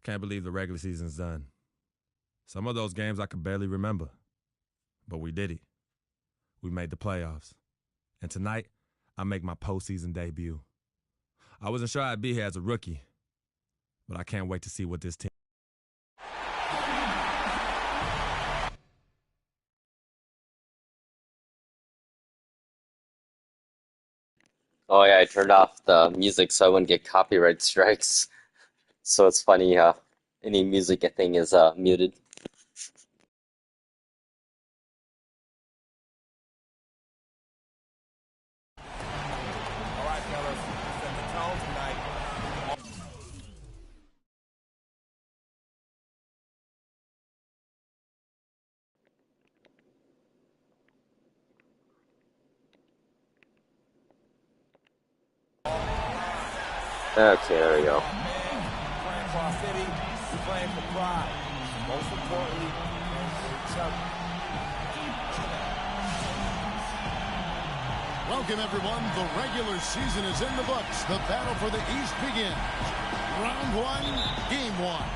Can't believe the regular season's done. Some of those games I could barely remember. But we did it. We made the playoffs. And tonight, I make my postseason debut. I wasn't sure I'd be here as a rookie, but I can't wait to see what this team... Oh yeah, I turned off the music so I wouldn't get copyright strikes. So it's funny how any music thing is muted. All right, fellas, set the tone tonight. Okay, there we go. Playing for our city, we're playing for pride. Most importantly, playing for each other. Welcome, everyone. The regular season is in the books. The battle for the East begins. Round one, game one.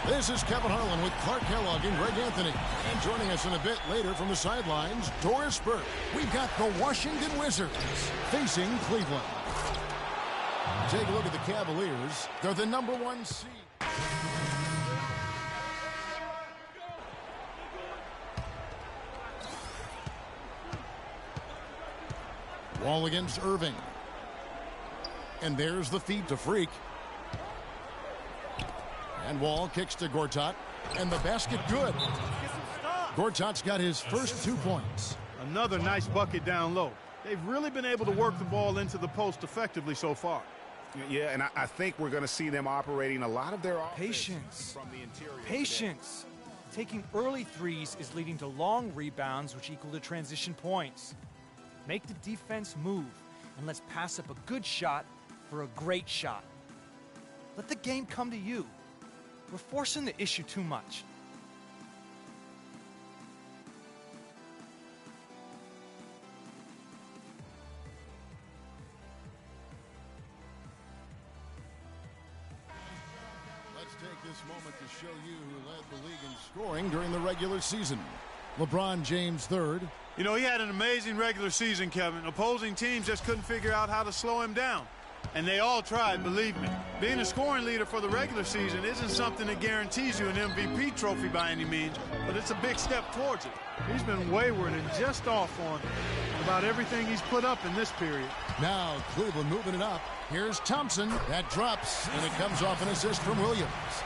This is Kevin Harlan with Clark Kellogg and Greg Anthony. And joining us in a bit later from the sidelines, Doris Burke. We've got the Washington Wizards facing Cleveland. Take a look at the Cavaliers. They're the #1 seed. Wall against Irving. And there's the feed to Freak. And Wall kicks to Gortat. And the basket good. Gortat's got his first 2 points. Another nice bucket down low. They've really been able to work the ball into the post effectively so far. Yeah, and I think we're going to see them operating a lot of their Patience. from the interior. Patience. Taking early threes is leading to long rebounds, which equal to transition points. Make the defense move, and let's pass up a good shot for a great shot. Let the game come to you. We're forcing the issue too much. Take this moment to show you who led the league in scoring during the regular season. LeBron James third. You know, he had an amazing regular season, Kevin. Opposing teams just couldn't figure out how to slow him down. And they all tried, believe me. Being a scoring leader for the regular season isn't something that guarantees you an MVP trophy by any means, but it's a big step towards it. He's been wayward and just off on about everything he's put up in this period. Now Cleveland moving it up. Here's Thompson. That drops, and it comes off an assist from Williams.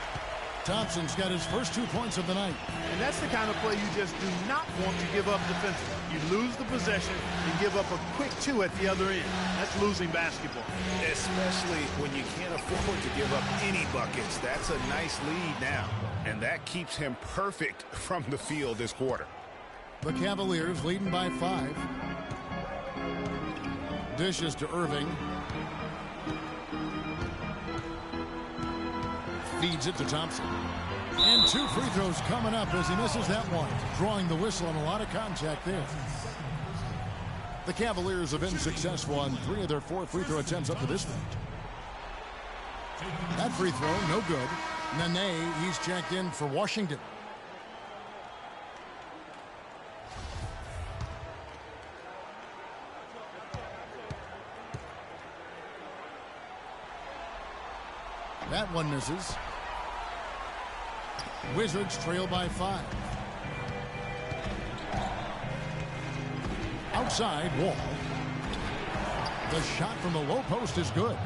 Thompson's got his first 2 points of the night. And that's the kind of play you just do not want to give up defensively. You lose the possession and give up a quick 2 at the other end. That's losing basketball. Especially when you can't afford to give up any buckets. That's a nice lead now. And that keeps him perfect from the field this quarter. The Cavaliers leading by 5. Dishes to Irving. Feeds it to Thompson. And 2 free throws coming up as he misses that one. Drawing the whistle on a lot of contact there. The Cavaliers have been successful on 3 of their 4 free throw attempts up to this point. That free throw, no good. Nene, he's checked in for Washington. That one misses. Wizards trail by 5. Outside, Wall. The shot from the low post is good.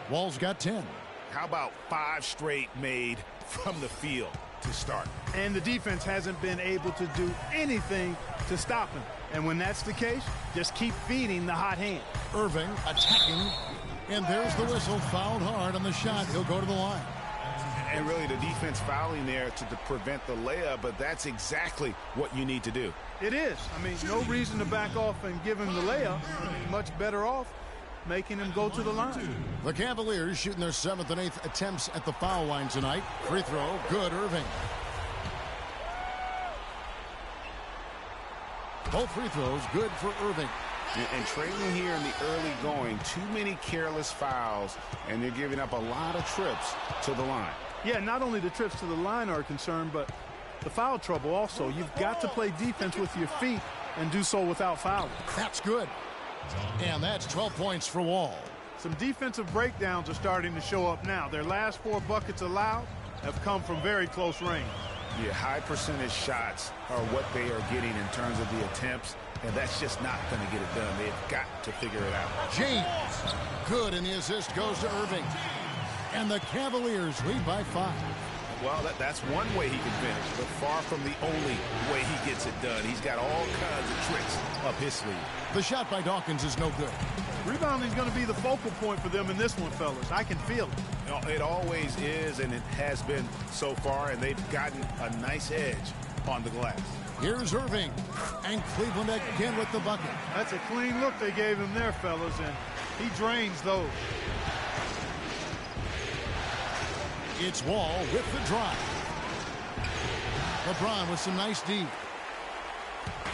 Wall's got 10. How about 5 straight made from the field to start? And the defense hasn't been able to do anything to stop him. And when that's the case, just keep feeding the hot hand. Irving attacking. And there's the whistle. Fouled hard on the shot. He'll go to the line. And really the defense fouling there to prevent the layup, but that's exactly what you need to do. It is. I mean, no reason to back off and give him the layup. Much better off making him go to the line. The Cavaliers shooting their 7th and 8th attempts at the foul line tonight. Free throw, good. Irving. Both free throws good for Irving. And trailing here in the early going, too many careless fouls, and they're giving up a lot of trips to the line. Yeah, not only the trips to the line are a concern, but the foul trouble also. You've got to play defense with your feet and do so without fouling. That's good. And that's 12 points for Wall. Some defensive breakdowns are starting to show up now. Their last 4 buckets allowed have come from very close range. Yeah, high percentage shots are what they are getting in terms of the attempts, and that's just not going to get it done. They've got to figure it out. James, good, and the assist goes to Irving. And the Cavaliers lead by 5. Well, that's one way he can finish, but far from the only way he gets it done. He's got all kinds of tricks up his sleeve. The shot by Dawkins is no good. Rebounding is going to be the focal point for them in this one, fellas. I can feel it. You know, it always is, and it has been so far, and they've gotten a nice edge on the glass. Here's Irving, and Cleveland again with the bucket. That's a clean look they gave him there, fellas, and he drains those. It's Wall with the drive. LeBron with some nice D.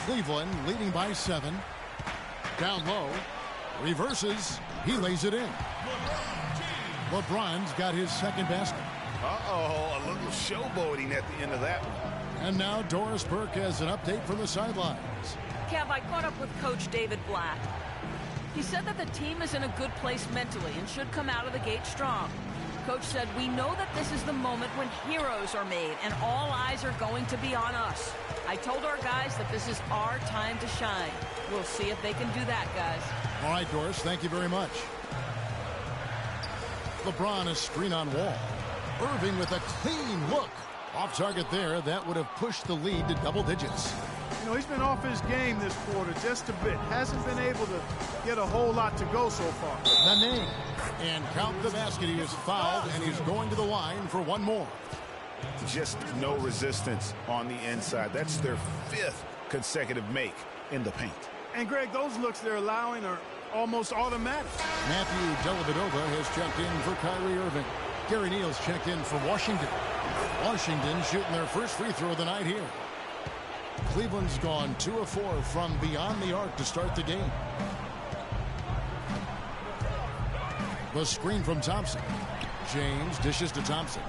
Cleveland leading by 7. Down low. Reverses. He lays it in. LeBron's got his second basket. Uh-oh, a little showboating at the end of that one. And now Doris Burke has an update from the sidelines. Kev, I caught up with Coach David Blatt. He said that the team is in a good place mentally and should come out of the gate strong. Coach said, we know that this is the moment when heroes are made and all eyes are going to be on us. I told our guys that this is our time to shine. We'll see if they can do that, guys. All right, Doris, thank you very much. LeBron a screen on Wall. Irving with a clean look. Off target there, that would have pushed the lead to double digits. You know, he's been off his game this quarter just a bit. Hasn't been able to get a whole lot to go so far. Nene. And count the basket. He is fouled, and he's going to the line for one more. Just no resistance on the inside. That's their 5th consecutive make in the paint. And, Greg, those looks they're allowing are almost automatic. Matthew Dellavedova has checked in for Kyrie Irving. Gary Neal's checked in for Washington. Washington shooting their first free throw of the night here. Cleveland's gone 2 of 4 from beyond the arc to start the game. The screen from Thompson. James dishes to Thompson.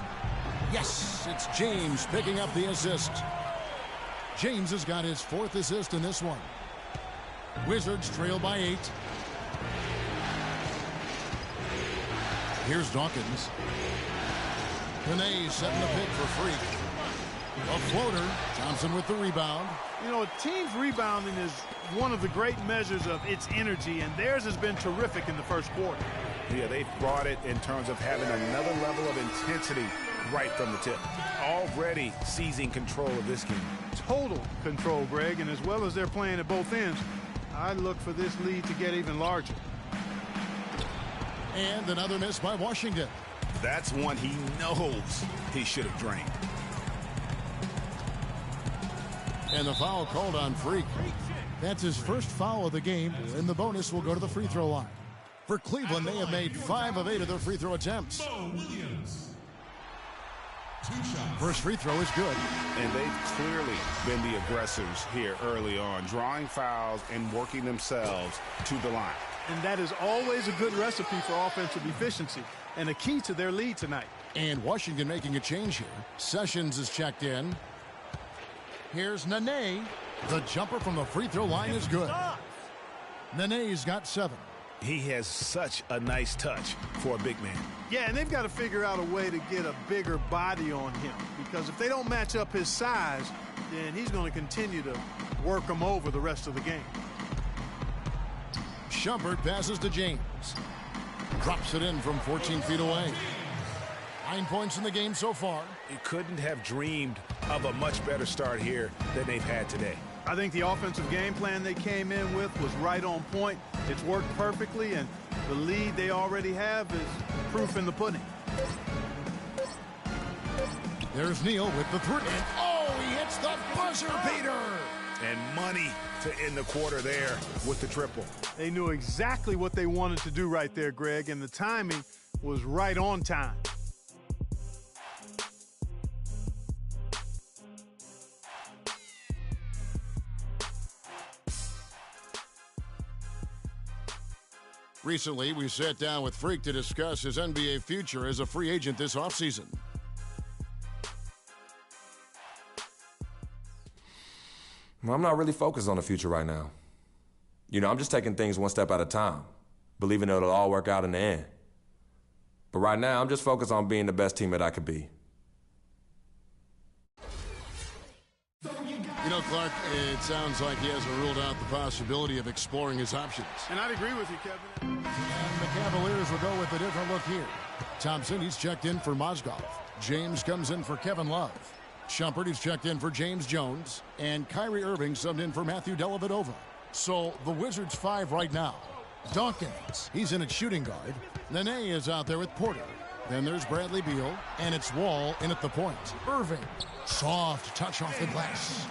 Yes, it's James picking up the assist. James has got his 4th assist in this one. Wizards trail by 8. Here's Dawkins. Nene setting the pick for Freak. A floater. Thompson with the rebound. You know, a team's rebounding is one of the great measures of its energy, and theirs has been terrific in the first quarter. Yeah, they've brought it in terms of having another level of intensity right from the tip. Already seizing control of this game. Total control, Greg, and as well as they're playing at both ends, I look for this lead to get even larger. And another miss by Washington. That's one he knows he should have drained. And the foul called on Freak. That's his first foul of the game, and the bonus will go to the free throw line. For Cleveland, they have made 5 of 8 of their free throw attempts. First free throw is good. And they've clearly been the aggressors here early on, drawing fouls and working themselves to the line. And that is always a good recipe for offensive efficiency and a key to their lead tonight. And Washington making a change here. Sessions is checked in. Here's Nene. The jumper from the free throw line is good. Nene's got 7. He has such a nice touch for a big man. Yeah, and they've got to figure out a way to get a bigger body on him, because if they don't match up his size, then he's going to continue to work them over the rest of the game. Shumpert passes to James. Drops it in from 14 feet away. 9 points in the game so far. He couldn't have dreamed of a much better start here than they've had today. I think the offensive game plan they came in with was right on point. It's worked perfectly, and the lead they already have is proof in the pudding. There's Neal with the 3. And oh, he hits the buzzer beater. And money to end the quarter there with the triple. They knew exactly what they wanted to do right there, Greg, and the timing was right on time. Recently, we sat down with Freak to discuss his NBA future as a free agent this offseason. Well, I'm not really focused on the future right now. I'm just taking things one step at a time, believing it'll all work out in the end. But right now, I'm just focused on being the best teammate I could be. Clark, it sounds like he hasn't ruled out the possibility of exploring his options. And I'd agree with you, Kevin. And the Cavaliers will go with a different look here. Thompson, he's checked in for Mozgov. James comes in for Kevin Love. Shumpert, he's checked in for James Jones. And Kyrie Irving subbed in for Matthew Dellavedova. So the Wizards 5 right now. Dawkins, he's in at shooting guard. Nene is out there with Porter. Then there's Bradley Beal, and it's Wall in at the point. Irving, soft touch off the glass.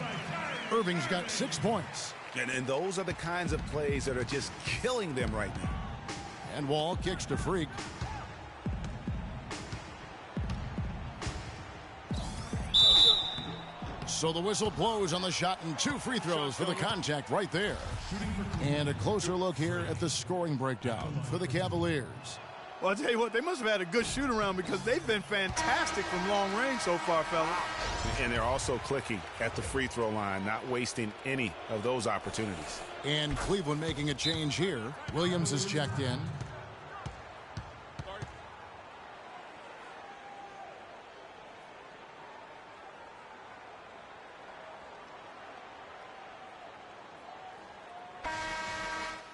Irving's got 6 points. And those are the kinds of plays that are just killing them right now. And Wall kicks to Freak. So the whistle blows on the shot and 2 free throws for the contact right there. And a closer look here at the scoring breakdown for the Cavaliers. Well, I'll tell you what, they must have had a good shoot-around because they've been fantastic from long range so far, fellas. And they're also clicking at the free throw line, not wasting any of those opportunities. And Cleveland making a change here. Williams is checked in.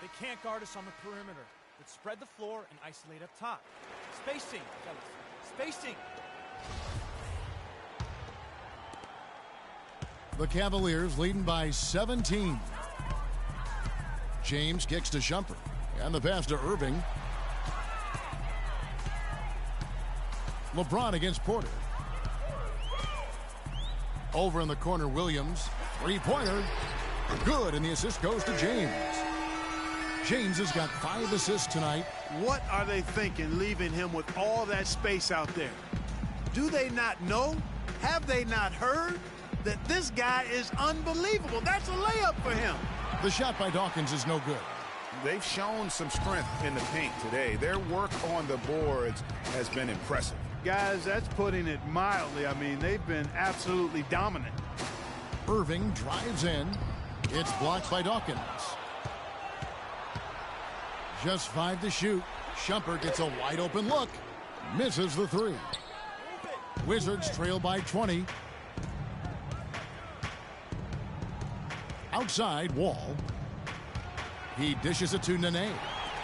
They can't guard us on the perimeter. Let's spread the floor and isolate up top. Spacing, fellas. Spacing. The Cavaliers leading by 17. James kicks to Shumpert. And the pass to Irving. LeBron against Porter. Over in the corner, Williams. Three-pointer. Good, and the assist goes to James. James has got 5 assists tonight. What are they thinking, leaving him with all that space out there? Do they not know? Have they not heard that this guy is unbelievable? That's a layup for him. The shot by Dawkins is no good. They've shown some strength in the paint today. Their work on the boards has been impressive. Guys, that's putting it mildly. I mean, they've been absolutely dominant. Irving drives in. It's blocked by Dawkins. Just 5 to shoot. Shumpert gets a wide open look. Misses the 3. Wizards trail by 20. Outside, Wall. He dishes it to Nene.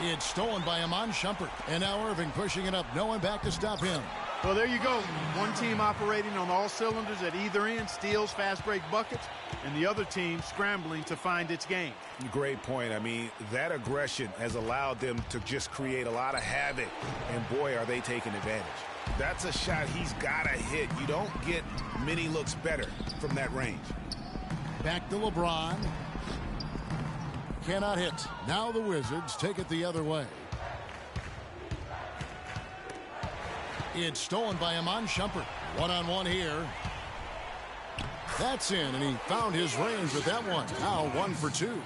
It's stolen by Iman Shumpert. And now Irving pushing it up. No one back to stop him. Well, there you go. One team operating on all cylinders at either end, steals, fast break buckets, and the other team scrambling to find its game. Great point. I mean, that aggression has allowed them to just create a lot of havoc, and boy, are they taking advantage. That's a shot he's got to hit. You don't get many looks better from that range. Back to LeBron. Cannot hit. Now the Wizards take it the other way. It's stolen by Iman Shumpert. One-on-one here. That's in, and he found his range with that one. Now 1 for 2.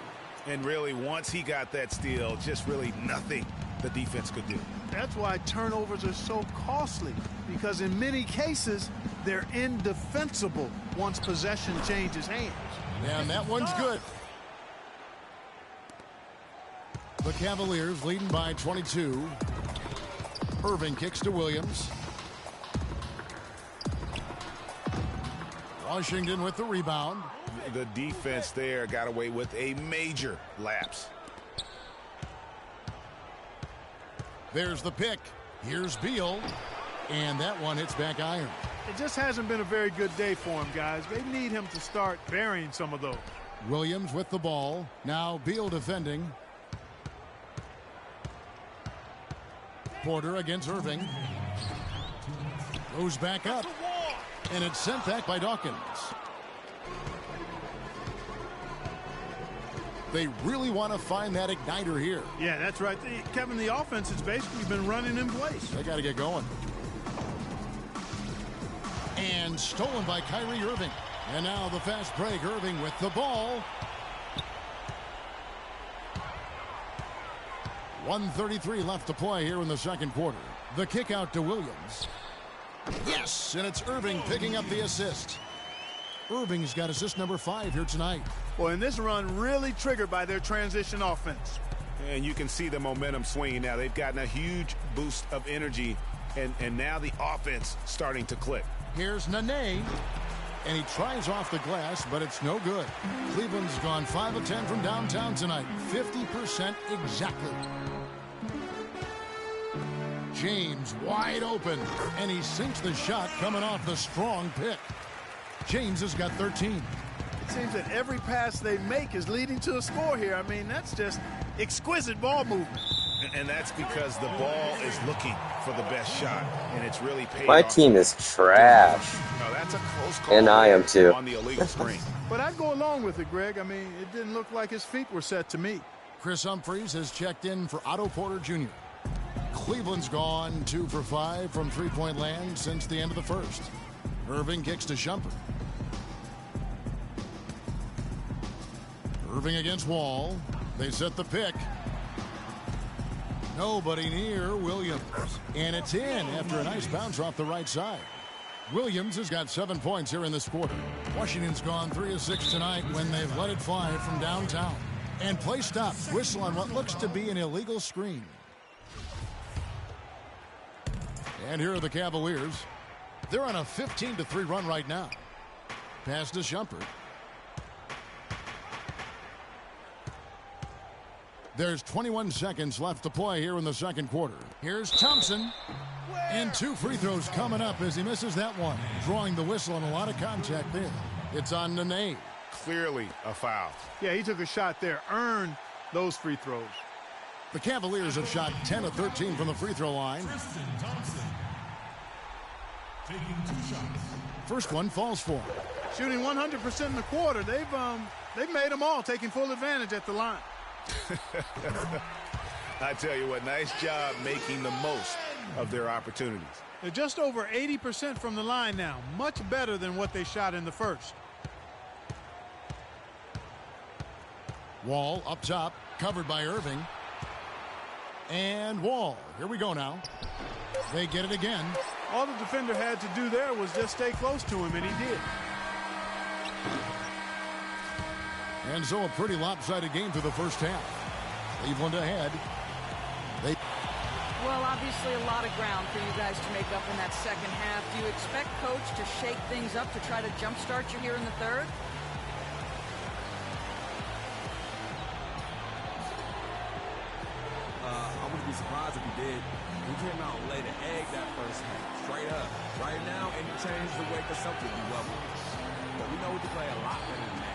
And really, once he got that steal, just really nothing the defense could do. That's why turnovers are so costly, because in many cases, they're indefensible once possession changes hands. And that one's good. The Cavaliers leading by 22. Irving kicks to Williams. Washington with the rebound. The defense there got away with a major lapse. There's the pick. Here's Beal. And that one hits back iron. It just hasn't been a very good day for him, guys. They need him to start burying some of those. Williams with the ball. Now Beal defending. Porter against Irving. Goes back up. And it's sent back by Dawkins. They really want to find that igniter here. Yeah, that's right. Kevin, the offense has basically been running in place. They got to get going. And stolen by Kyrie Irving. And now the fast break. Irving with the ball. 1:33 left to play here in the second quarter. The kick out to Williams. Yes, and it's Irving picking up the assist. Irving's got assist number 5 here tonight. Well, and this run really triggered by their transition offense. And you can see the momentum swinging now. They've gotten a huge boost of energy, and now the offense starting to click. Here's Nene. And he tries off the glass, but it's no good. Cleveland's gone 5 of 10 from downtown tonight. 50% exactly. James wide open, and he sinks the shot coming off the strong pick. James has got 13. It seems that every pass they make is leading to a score here. I mean, that's just exquisite ball movement. And that's because the ball is looking for the best shot, and it's really paid My off. team is trash. No, that's a close call. And I am too. On the illegal screen. But I'd go along with it, Greg. I mean, it didn't look like his feet were set to me. Chris Humphries has checked in for Otto Porter Jr. Cleveland's gone 2 for 5 from three-point land since the end of the first. Irving kicks to Shumpert. Irving against Wall. They set the pick. Nobody near Williams. And it's in after a nice bounce off the right side. Williams has got 7 points here in this quarter. Washington's gone 3 of 6 tonight when they've let it fly from downtown. And play stopped. Whistle on what looks to be an illegal screen. And here are the Cavaliers. They're on a 15-3 run right now. Pass to Shumpert. There's 21 seconds left to play here in the second quarter. Here's Thompson. And 2 free throws coming up as he misses that one. Drawing the whistle and a lot of contact there. It's on Nene. Clearly a foul. Yeah, he took a shot there. Earned those free throws. The Cavaliers have shot 10 of 13 from the free throw line. First one falls for him. Shooting 100% in the quarter. They've made them all, taking full advantage at the line. I tell you what, nice job making the most of their opportunities. They're just over 80% from the line now. Much better than what they shot in the first. Wall up top, covered by Irving. And Wall. Here we go now. They get it again. All the defender had to do there was just stay close to him, and he did. And so a pretty lopsided game through the first half. Cleveland ahead. Well, obviously a lot of ground for you guys to make up in that second half. Do you expect Coach to shake things up to try to jumpstart you here in the third? I wouldn't be surprised if he did. We came out and laid an egg that first half, straight up. Right now, any change the way for something be welcome. But we know we can play a lot better than that.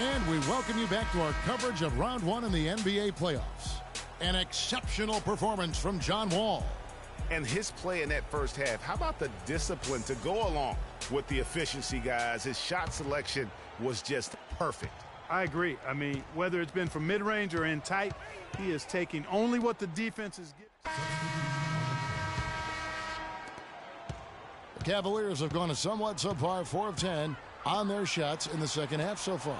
And we welcome you back to our coverage of round 1 in the NBA playoffs. An exceptional performance from John Wall. And his play in that first half, how about the discipline to go along with the efficiency, guys? His shot selection was just perfect. I agree. I mean, whether it's been from mid-range or in tight, he is taking only what the defense is giving. The Cavaliers have gone a somewhat subpar 4 of 10 on their shots in the second half so far.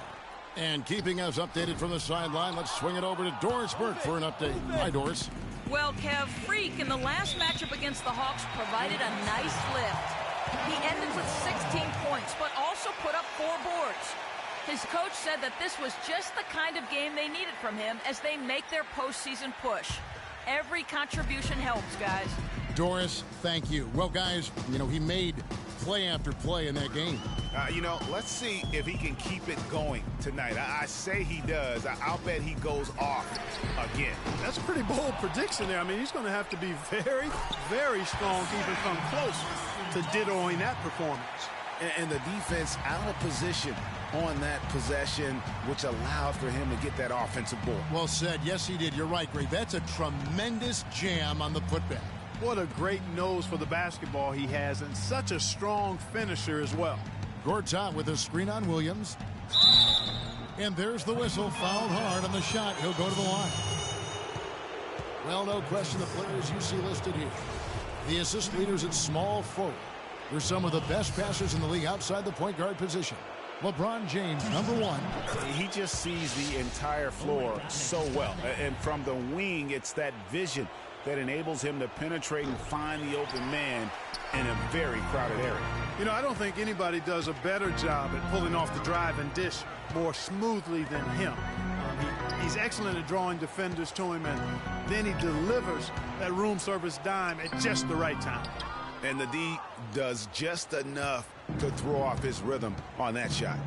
And keeping us updated from the sideline, let's swing it over to Doris Burke for an update. Hi, Doris. Well, Kev, Freak in the last matchup against the Hawks provided a nice lift. He ended with 16 points, but also put up 4 boards. His coach said that this was just the kind of game they needed from him as they make their postseason push. Every contribution helps, guys. Doris, thank you. Well, guys, he made play after play in that game. Let's see if he can keep it going tonight. I say he does. I'll bet he goes off again. That's a pretty bold prediction there. I mean, he's going to have to be very, very strong to even come close to dittoing that performance. And the defense out of position on that possession, which allowed for him to get that offensive board. Well said. Yes, he did. You're right, Greg. That's a tremendous jam on the putback. What a great nose for the basketball he has, and such a strong finisher as well. Gortat with a screen on Williams. And there's the whistle. Fouled hard on the shot. He'll go to the line. Well, no question the players you see listed here. The assist leaders at small forward. They're some of the best passers in the league outside the point guard position. LeBron James, number 1. He just sees the entire floor so well. And from the wing, it's that vision that enables him to penetrate and find the open man in a very crowded area. You know, I don't think anybody does a better job at pulling off the drive and dish more smoothly than him. He's excellent at drawing defenders to him, and then he delivers that room service dime at just the right time. And the D does just enough to throw off his rhythm on that shot.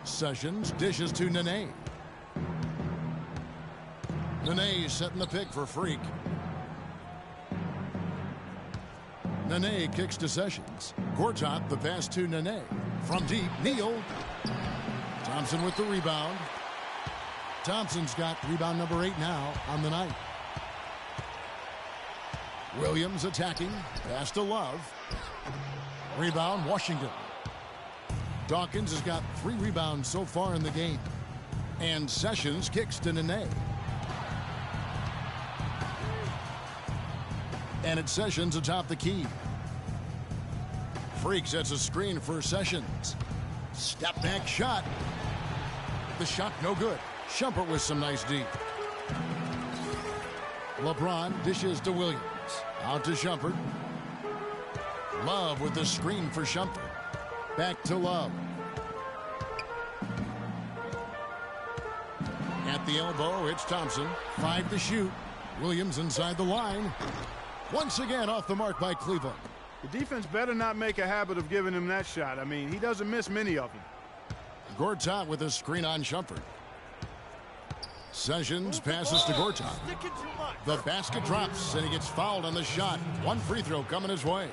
Sessions dishes to Nene. Nene setting the pick for Freak. Nene kicks to Sessions. Gortat the pass to Nene. From deep, Neal. Thompson with the rebound. Thompson's got rebound number 8 now on the night. Williams attacking. Pass to Love. Rebound, Washington. Dawkins has got 3 rebounds so far in the game. And Sessions kicks to Nene. And it's Sessions atop the key. Freak sets a screen for Sessions. Step back shot. The shot no good. Shumpert with some nice D. LeBron dishes to Williams. Out to Shumpert. Love with the screen for Shumpert. Back to Love. At the elbow, it's Thompson. 5 to shoot. Williams inside the line. Once again off the mark by Cleveland. The defense better not make a habit of giving him that shot. I mean, he doesn't miss many of them. Gortat with a screen on Shumpert. Sessions passes to Gortat. The basket drops, and he gets fouled on the shot. 1 free throw coming his way.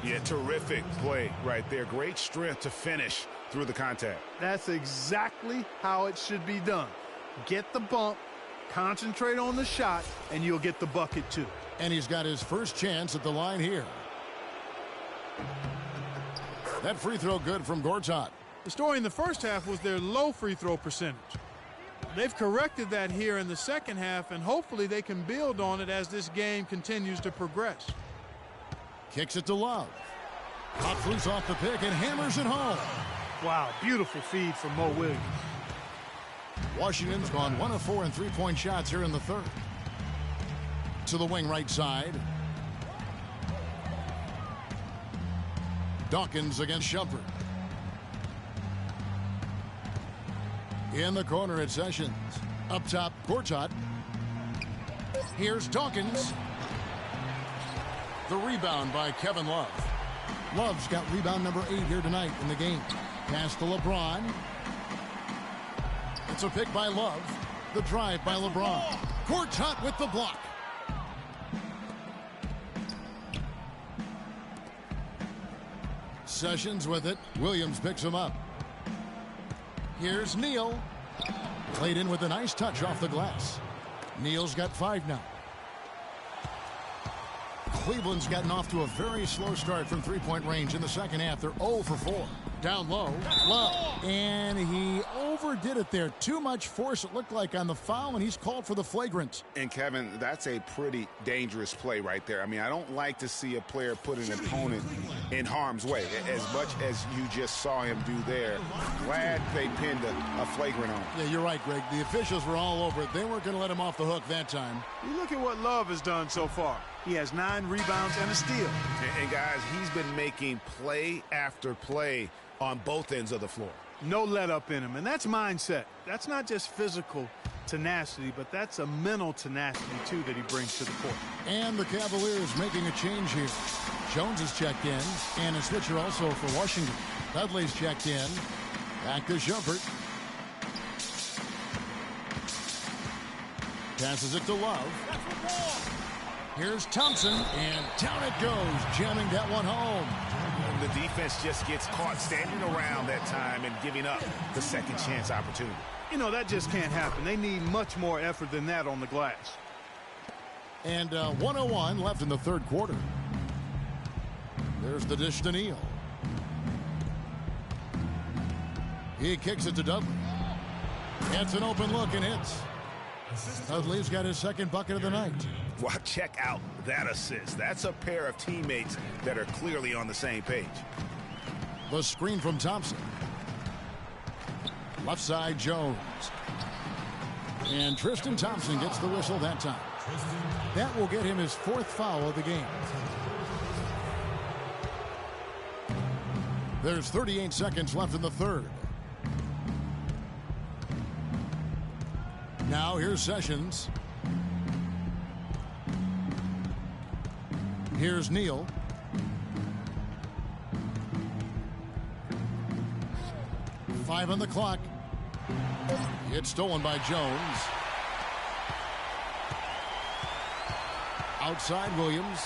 Yeah, terrific play right there. Great strength to finish through the contact. That's exactly how it should be done. Get the bump, concentrate on the shot, and you'll get the bucket too. And he's got his first chance at the line here. That free throw good from Gortat. The story in the first half was their low free throw percentage. They've corrected that here in the second half, and hopefully they can build on it as this game continues to progress. Kicks it to Love. Pops loose off the pick and hammers it home. Wow, beautiful feed from Mo Williams. Washington's gone 1 of 4 in three-point shots here in the third. To the wing right side. Dawkins against Shumpert. In the corner at Sessions. Up top, Gortat. Here's Dawkins. The rebound by Kevin Love. Love's got rebound number 8 here tonight in the game. Pass to LeBron. It's a pick by Love. The drive by LeBron. Gortat with the block. Sessions with it. Williams picks him up. Here's Neal. Played in with a nice touch off the glass. Neal's got 5 now. Cleveland's gotten off to a very slow start from three-point range in the second half. They're 0 for 4. Down low, Love. And he overdid it there. Too much force, it looked like, on the foul, and he's called for the flagrant. And, Kevin, that's a pretty dangerous play right there. I mean, I don't like to see a player put an opponent in harm's way, as much as you just saw him do there. Glad they pinned a flagrant on him. Yeah, you're right, Greg. The officials were all over it. They weren't going to let him off the hook that time. You look at what Love has done so far. He has 9 rebounds and a steal. And guys, he's been making play after play on both ends of the floor. No let up in him, and that's mindset. That's not just physical tenacity, but that's a mental tenacity, too, that he brings to the court. And the Cavaliers making a change here. Jones is checked in, and a switcher also for Washington. Dudley's checked in. Back to Shumpert. Passes it to Love. Here's Thompson, and down it goes, jamming that one home. The defense just gets caught standing around that time and giving up the second chance opportunity. You know, that just can't happen. They need much more effort than that on the glass. And 1:01 left in the third quarter. There's the dish to Neal. He kicks it to Dudley. Gets an open look and hits. Dudley's got his second bucket of the night. Well, check out that assist. That's a pair of teammates that are clearly on the same page. The screen from Thompson. Left side, Jones. And Tristan Thompson gets the whistle that time. That will get him his fourth foul of the game. There's 38 seconds left in the third. Now here's Sessions. Here's Neal. Five on the clock. It's stolen by Jones. Outside Williams.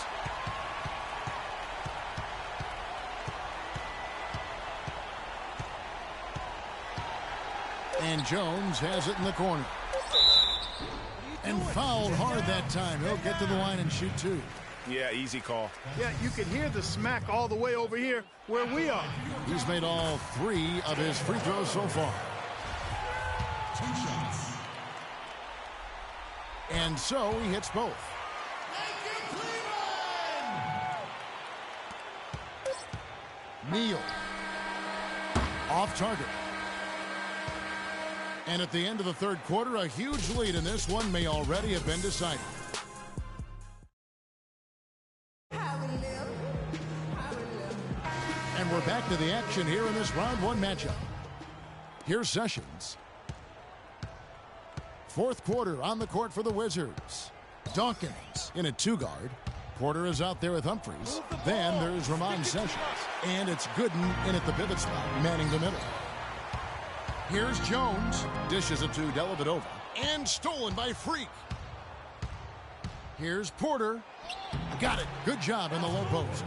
And Jones has it in the corner. And fouled hard that time. He'll get to the line and shoot two. Yeah, easy call. Yeah, you can hear the smack all the way over here where we are. He's made all three of his free throws so far. And so he hits both. Neal. Off target. And at the end of the third quarter, a huge lead in this one may already have been decided. And we're back to the action here in this round one matchup. Here's Sessions. Fourth quarter on the court for the Wizards. Dawkins in a two-guard. Porter is out there with Humphries. Then there's Ramon Sessions. And it's Gooden in at the pivot spot, manning the middle. Here's Jones. Dishes it to Dellavedova. And stolen by Freak. Here's Porter. Got it. Good job in the low post.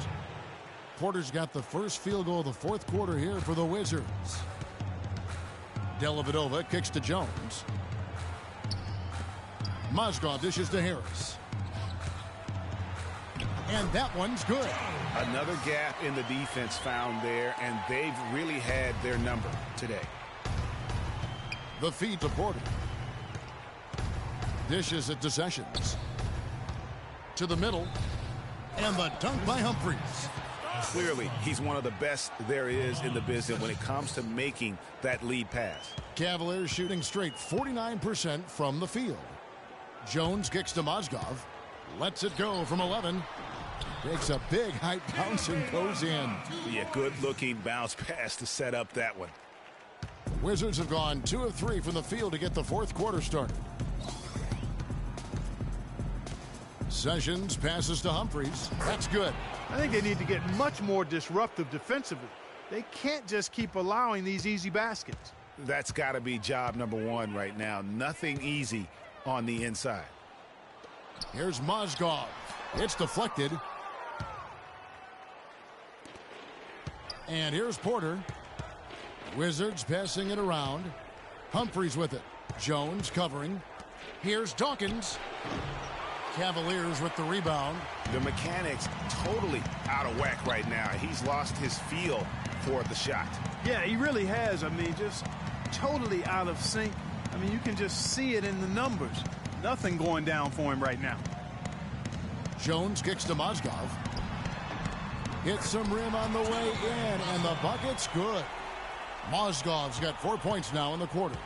Porter's got the first field goal of the fourth quarter here for the Wizards. Dellavedova kicks to Jones. Mozgov dishes to Harris. And that one's good. Another gap in the defense found there, and they've really had their number today. The feed to Porter. Dishes it to Sessions. To the middle. And the dunk by Humphries. Clearly, he's one of the best there is in the business when it comes to making that lead pass. Cavaliers shooting straight 49% from the field. Jones kicks to Mozgov. Lets it go from 11. Takes a big height bounce and goes in. Yeah, good-looking bounce pass to set up that one. Wizards have gone 2 of 3 from the field to get the fourth quarter started. Sessions passes to Humphries. That's good. I think they need to get much more disruptive defensively. They can't just keep allowing these easy baskets. That's got to be job number one right now. Nothing easy on the inside. Here's Mozgov. It's deflected. And here's Porter. Wizards passing it around. Humphries with it. Jones covering. Here's Dawkins. Cavaliers with the rebound. The mechanics totally out of whack right now. He's lost his feel for the shot. Yeah, he really has. I mean, just totally out of sync. I mean, you can just see it in the numbers. Nothing going down for him right now. Jones kicks to Mozgov. Hits some rim on the way in, and the bucket's good. Mozgov's got 4 points now in the quarter.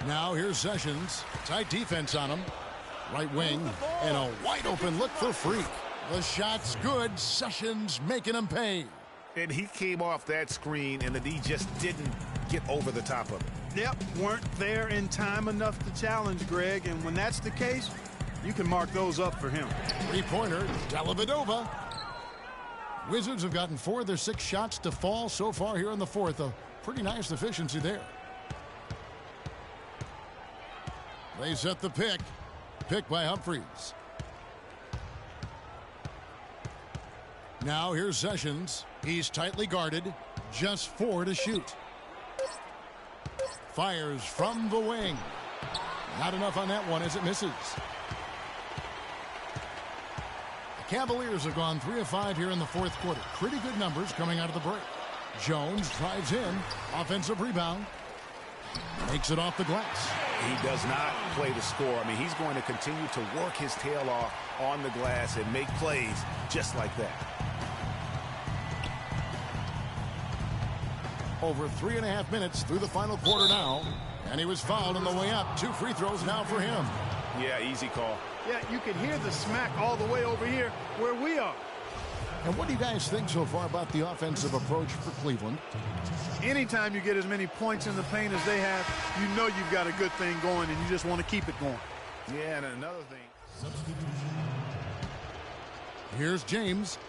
Now here's Sessions. Tight defense on him. Right wing, and a wide open look for Freak. The shot's good. Sessions making him pay. And he came off that screen, and the D just didn't get over the top of it. Yep, weren't there in time enough to challenge Greg, and when that's the case, you can mark those up for him. Three-pointer, Dellavedova. Wizards have gotten 4 of their 6 shots to fall so far here in the fourth. A pretty nice efficiency there. They set the pick. Pick by Humphries. Now here's Sessions. He's tightly guarded. Just 4 to shoot. Fires from the wing. Not enough on that one as it misses. The Cavaliers have gone 3 of 5 here in the fourth quarter. Pretty good numbers coming out of the break. Jones drives in. Offensive rebound. Makes it off the glass. He does not play the score. I mean, he's going to continue to work his tail off on the glass and make plays just like that. Over 3.5 minutes through the final quarter now. And he was fouled on the way up. 2 free throws now for him. Yeah, easy call. Yeah, you can hear the smack all the way over here where we are. And what do you guys think so far about the offensive approach for Cleveland? Anytime you get as many points in the paint as they have, you know you've got a good thing going, and you just want to keep it going. Yeah, and another thing. Here's James.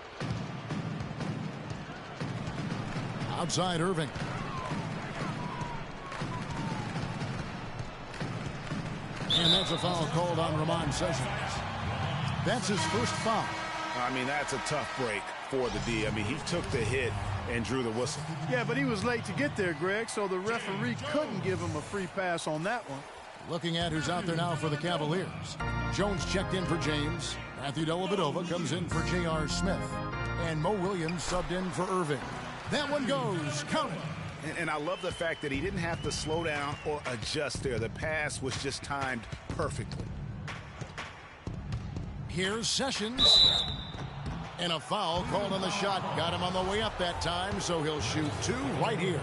Outside Irving. And that's a foul called on Ramon Sessions. That's his first foul. I mean, that's a tough break for the D. I mean, he took the hit and drew the whistle. Yeah, but he was late to get there, Greg, so the referee couldn't give him a free pass on that one. Looking at who's out there now for the Cavaliers. Jones checked in for James. Matthew Dellavedova comes in for J.R. Smith. And Mo Williams subbed in for Irving. That one goes. Count it. And I love the fact that he didn't have to slow down or adjust there. The pass was just timed perfectly. Here's Sessions. And a foul called on the shot. Got him on the way up that time, so he'll shoot 2 right here.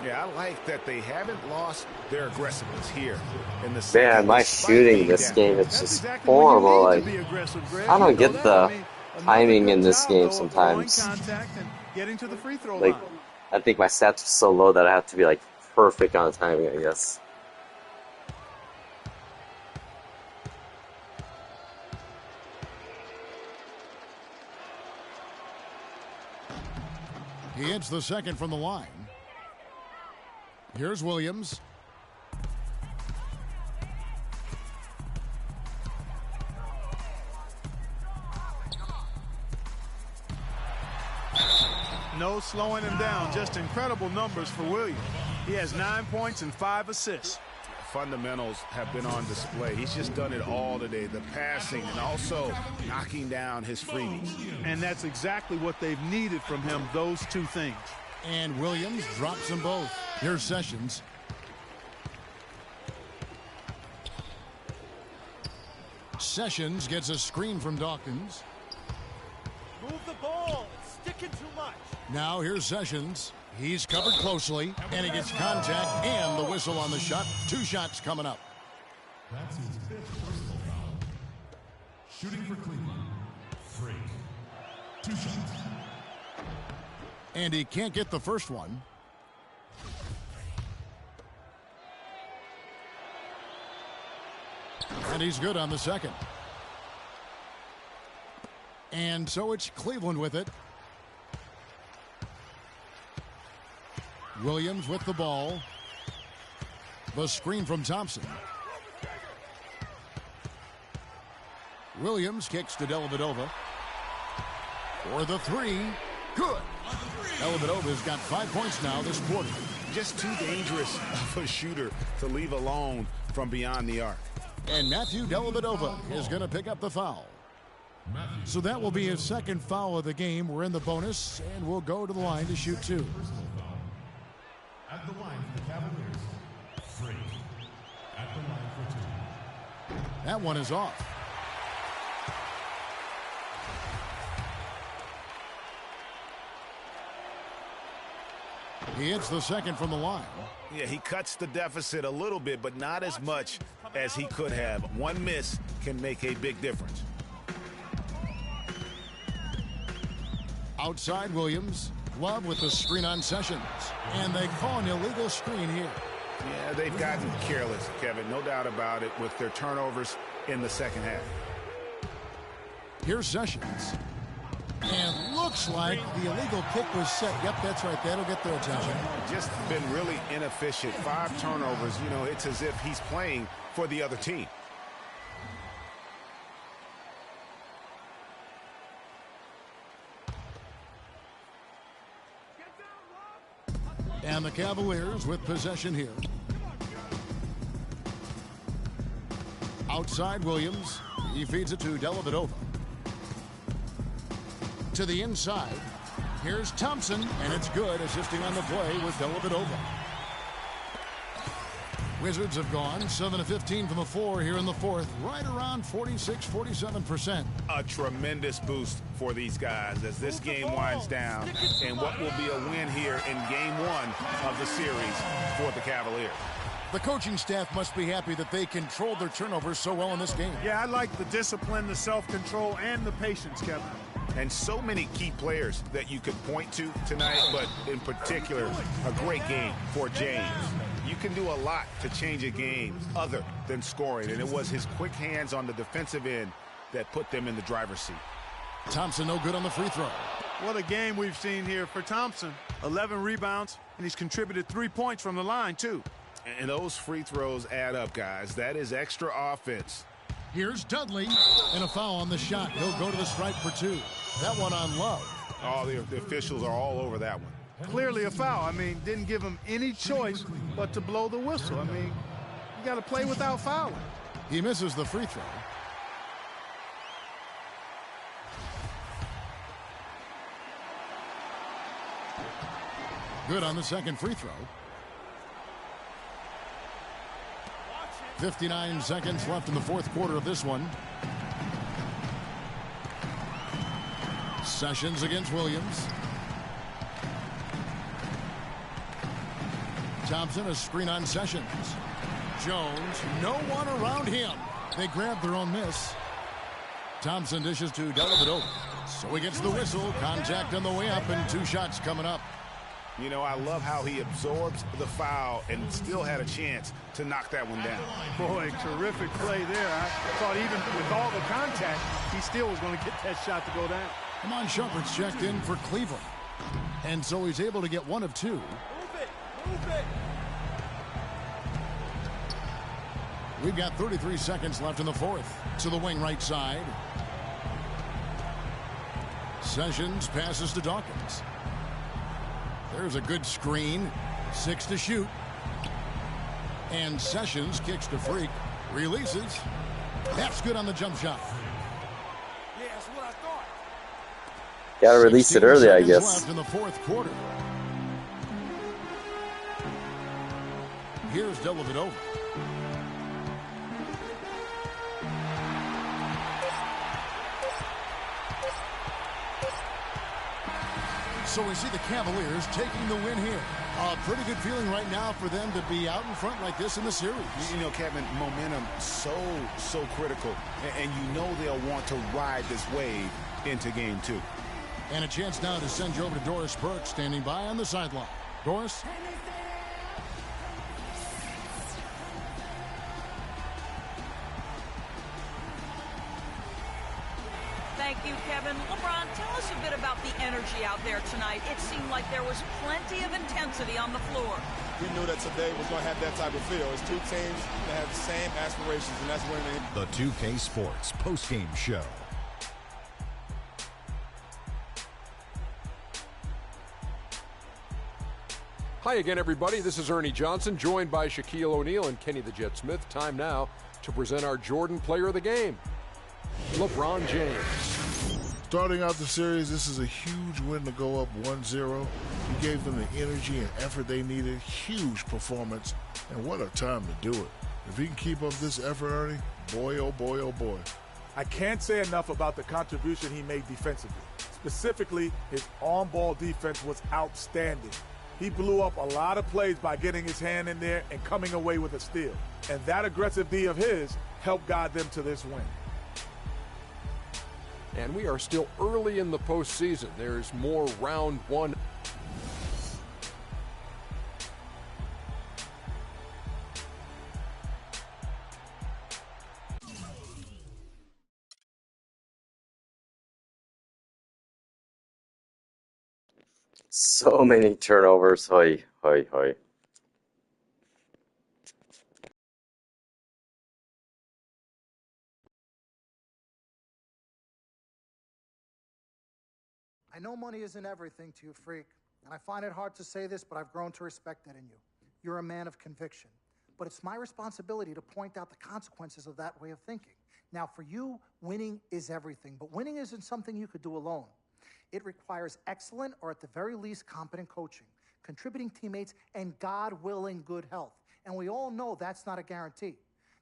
Yeah, I like that they haven't lost their aggressiveness here in the Man, second. my shooting this game is just horrible. Like, I don't get the timing in this game sometimes. Like, I think my stats are so low that I have to be like perfect on the timing, I guess. He hits the second from the line. Here's Williams. No slowing him down. Just incredible numbers for Williams. He has 9 points and 5 assists. Fundamentals have been on display. He's just done it all today. The passing and also knocking down his freebies. And that's exactly what they've needed from him, those 2 things. And Williams drops them both. Here's Sessions. Sessions gets a screen from Dawkins. Move the ball. It's sticking too much. Now here's Sessions. He's covered closely, and he gets contact and the whistle on the shot. 2 shots coming up. That's his 5th personal foul. Shooting for Cleveland. Freak. 2 shots. And he can't get the first one. And he's good on the second. And so it's Cleveland with it. Williams with the ball. The screen from Thompson. Williams kicks to Dellavedova. For the 3. Good. Dellavedova's got 5 points now this quarter. Just too dangerous of a shooter to leave alone from beyond the arc. And Matthew Dellavedova is going to pick up the foul. So that will be his 2nd foul of the game. We're in the bonus, and we'll go to the line to shoot 2. At the line for the Cavaliers, Freak. At the line for 2. That one is off. He hits the second from the line. Yeah, he cuts the deficit a little bit, but not as much as he could have. One miss can make a big difference. Outside Williams. Love with the screen on Sessions. And they call an illegal screen here. Yeah, they've gotten careless, Kevin. No doubt about it with their turnovers in the second half. Here's Sessions. And looks like the illegal kick was set. Yep, that's right. That'll get their attention. Just been really inefficient. 5 turnovers. You know, it's as if he's playing for the other team. And the Cavaliers with possession here. Outside Williams. He feeds it to Dellavedova. To the inside. Here's Thompson, and it's good. Assisting on the play with Dellavedova. Wizards have gone 7 of 15 from the floor here in the fourth, right around 46-47%. A tremendous boost for these guys as this game winds down, and what will be a win here in game one of the series for the Cavaliers. The coaching staff must be happy that they controlled their turnovers so well in this game. Yeah, I like the discipline, the self-control, and the patience, Kevin. And so many key players that you could point to tonight, but in particular, a great game for James. You can do a lot to change a game other than scoring, and it was his quick hands on the defensive end that put them in the driver's seat. Thompson no good on the free throw. What a game we've seen here for Thompson. 11 rebounds, and he's contributed 3 points from the line, too. And those free throws add up, guys. That is extra offense. Here's Dudley, and a foul on the shot. He'll go to the stripe for 2. That one on Love. Oh, the officials are all over that one. Clearly a foul. I mean, didn't give him any choice but to blow the whistle. I mean, you got to play without fouling. He misses the free throw. Good on the second free throw. 59 seconds left in the fourth quarter of this one. Sessions against Williams. Thompson, a screen on Sessions. Jones, no one around him. They grab their own miss. Thompson dishes to Dellavedova. So he gets the whistle. Contact on the way up, and 2 shots coming up. You know, I love how he absorbs the foul and still had a chance to knock that one down. Boy, terrific play there. I thought even with all the contact, he still was going to get that shot to go down. Amon Shumpert's checked in for Cleveland. And so he's able to get 1 of 2. Move it. We've got 33 seconds left in the fourth. To the wing right side. Sessions passes to Dawkins. There's a good screen. 6 to shoot. And Sessions kicks to Freak. Releases. That's good on the jump shot. Yeah, that's what I thought. Gotta release it early, I guess. Left in the fourth quarter. Here's Dellavedova. So we see the Cavaliers taking the win here. A pretty good feeling right now for them to be out in front like this in the series. You know, Kevin, momentum so critical. And you know they'll want to ride this wave into game 2. And a chance now to send you over to Doris Burke, standing by on the sideline. Doris? Thank you, Kevin. LeBron, tell us a bit about the energy out there tonight. It seemed like there was plenty of intensity on the floor. We knew that today was going to have that type of feel. It's 2 teams that have the same aspirations, and that's winning. The 2K Sports postgame show. Hi again, everybody. This is Ernie Johnson, joined by Shaquille O'Neal and Kenny the Jet Smith. Time now to present our Jordan Player of the Game, LeBron James. Starting out the series, this is a huge win to go up 1-0. He gave them the energy and effort they needed. Huge performance, and what a time to do it. If he can keep up this effort, Ernie, boy, oh boy, oh boy. I can't say enough about the contribution he made defensively. Specifically, his on-ball defense was outstanding. He blew up a lot of plays by getting his hand in there and coming away with a steal. And that aggressive D of his helped guide them to this win. And we are still early in the postseason. There's more round 1. So many turnovers. Hoy, hoy, hoy. I know money isn't everything to you, Freak, and I find it hard to say this, but I've grown to respect that in you. You're a man of conviction. But it's my responsibility to point out the consequences of that way of thinking. Now, for you, winning is everything, but winning isn't something you could do alone. It requires excellent, or at the very least, competent coaching, contributing teammates, and God willing, good health. And we all know that's not a guarantee.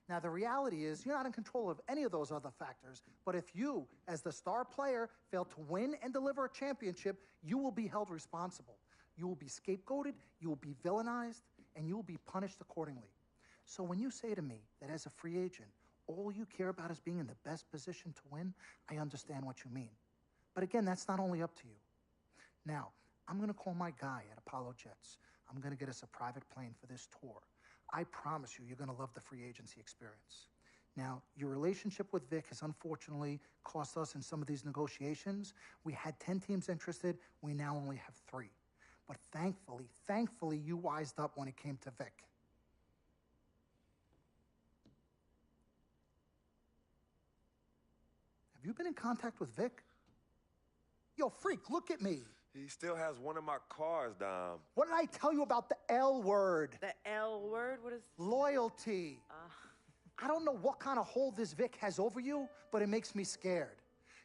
Now, the reality is you're not in control of any of those other factors, but if you, as the star player, fail to win and deliver a championship, you will be held responsible. You will be scapegoated, you will be villainized, and you will be punished accordingly. So when you say to me that as a free agent, all you care about is being in the best position to win, I understand what you mean. But again, that's not only up to you. Now, I'm going to call my guy at Apollo Jets. I'm going to get us a private plane for this tour. I promise you, you're going to love the free agency experience. Now, your relationship with Vic has unfortunately cost us in some of these negotiations. We had 10 teams interested. We now only have 3. But thankfully, you wised up when it came to Vic. Have you been in contact with Vic? Yo, freak, look at me. He still has one of my cars, Dom. What did I tell you about the L word? The L word? What is... Loyalty. I don't know what kind of hold this Vic has over you, but it makes me scared.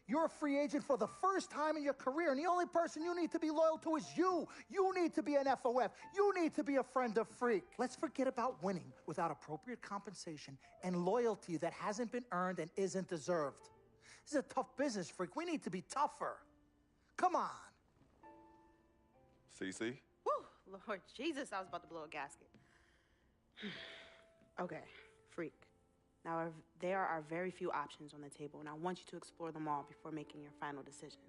You're a free agent for the first time in your career, and the only person you need to be loyal to is you. You need to be an FOF. You need to be a friend of Freak. Let's forget about winning without appropriate compensation and loyalty that hasn't been earned and isn't deserved. This is a tough business, Freak. We need to be tougher. Come on. CC? Woo, Lord Jesus, I was about to blow a gasket. Okay, Freak. Now, there are very few options on the table, and I want you to explore them all before making your final decision.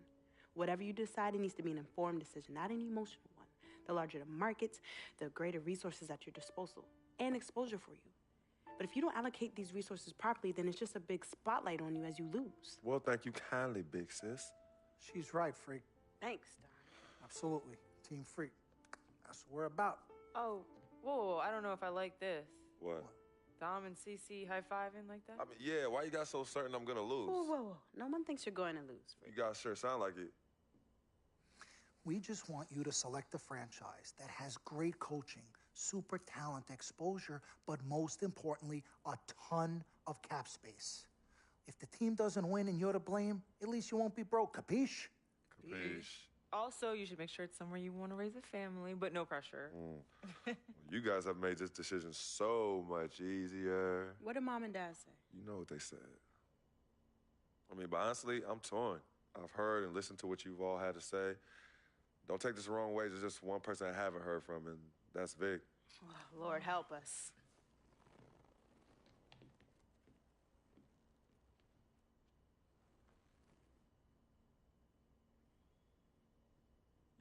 Whatever you decide, it needs to be an informed decision, not an emotional one. The larger the markets, the greater resources at your disposal and exposure for you. But if you don't allocate these resources properly, then it's just a big spotlight on you as you lose. Well, thank you kindly, big sis. She's right, Freak. Thanks, Don. Absolutely. Team Freak. That's what we're about. Oh, whoa, I don't know if I like this. What? Dom and CC high-fiving like that? I mean, yeah, why you got so certain I'm gonna lose? Whoa. No one thinks you're going to lose, Freak. You guys sure sound like it. We just want you to select a franchise that has great coaching, super talent, exposure, but most importantly, a ton of cap space. If the team doesn't win and you're to blame, at least you won't be broke, capiche? Capiche. Also, you should make sure it's somewhere you want to raise a family, but no pressure. Well, you guys have made this decision so much easier. What did Mom and Dad say? You know what they said. I mean, but honestly, I'm torn. I've heard and listened to what you've all had to say. Don't take this the wrong way. There's just one person I haven't heard from, and that's Vic. Oh, Lord, help us.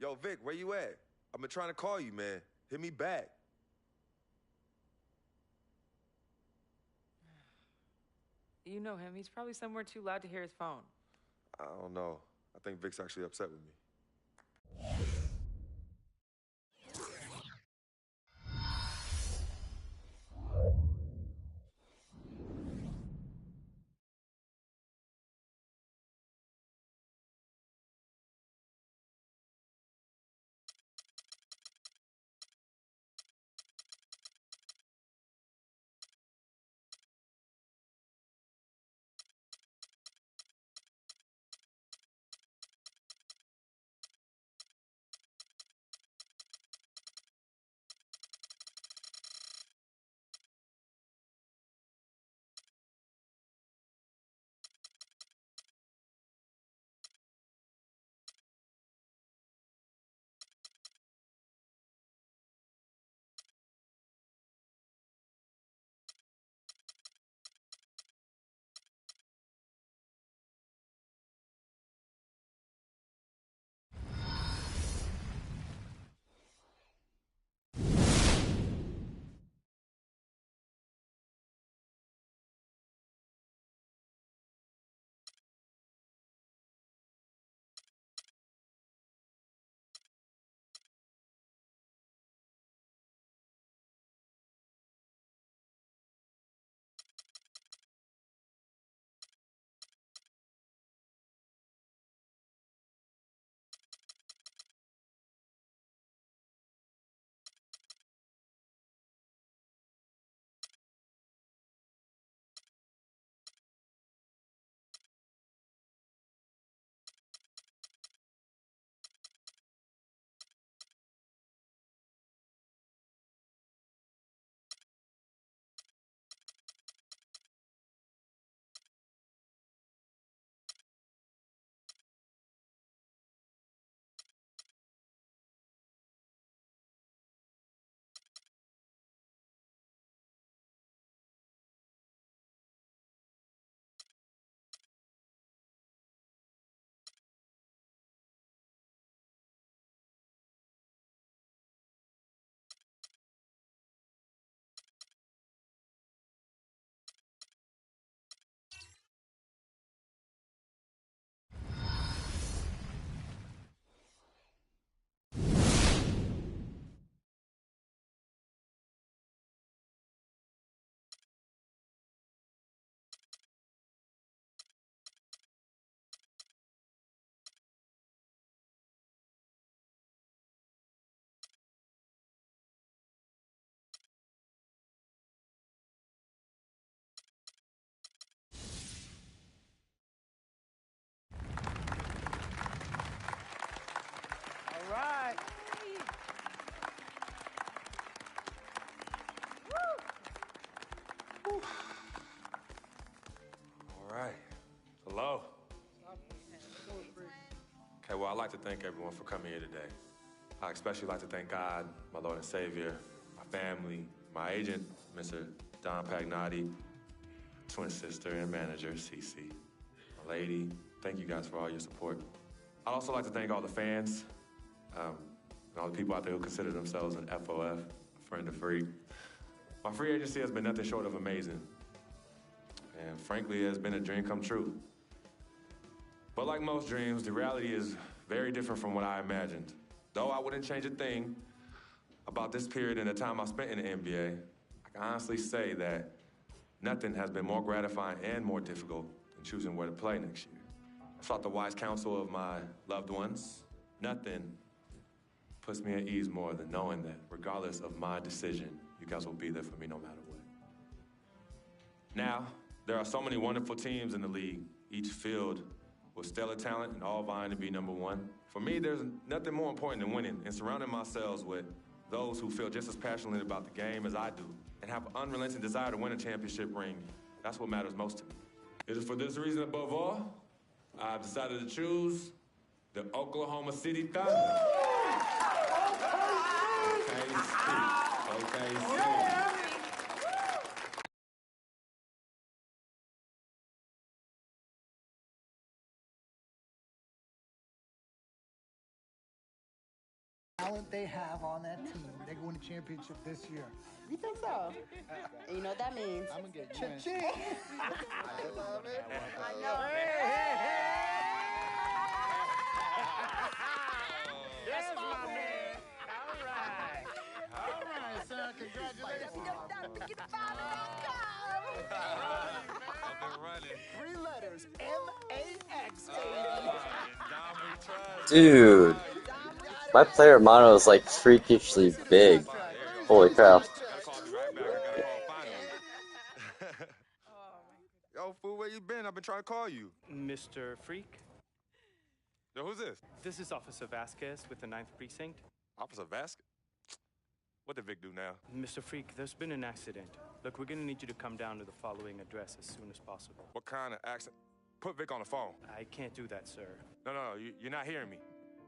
Yo, Vic, where you at? I've been trying to call you, man. Hit me back. You know him. He's probably somewhere too loud to hear his phone. I don't know. I think Vic's actually upset with me. like to thank everyone for coming here today. I especially like to thank God, my Lord and Savior, my family, my agent, Mr. Don Pagnotti, twin sister and manager, Cece, my lady. Thank you guys for all your support. I'd also like to thank all the fans, and all the people out there who consider themselves an FOF, a friend of free. My free agency has been nothing short of amazing. And frankly, it has been a dream come true. But like most dreams, the reality is very different from what I imagined. Though I wouldn't change a thing about this period and the time I spent in the NBA, I can honestly say that nothing has been more gratifying and more difficult than choosing where to play next year. I sought the wise counsel of my loved ones. Nothing puts me at ease more than knowing that regardless of my decision, you guys will be there for me no matter what. Now, there are so many wonderful teams in the league, each filled with stellar talent and all vying to be number one. For me, there's nothing more important than winning and surrounding myself with those who feel just as passionately about the game as I do and have an unrelenting desire to win a championship ring. That's what matters most to me. It is for this reason above all, I've decided to choose the Oklahoma City Thunder. Okay. Talent they have on that team, they're going to championship this year. You think so? And you know what that means? I'm gonna get ching. I love it. I know. Yes, my man. All right, son. Congratulations. I've been running. 3 letters. MAX. Dude, my player motto is like freakishly big. Holy crap. Yo, fool, where you been? I've been trying to call you. Mr. Freak? Yo, who's this? This is Officer Vasquez with the 9th Precinct. Officer Vasquez? What did Vic do now? Mr. Freak, there's been an accident. Look, we're gonna need you to come down to the following address as soon as possible. What kind of accident? Put Vic on the phone. I can't do that, sir. No, you're not hearing me.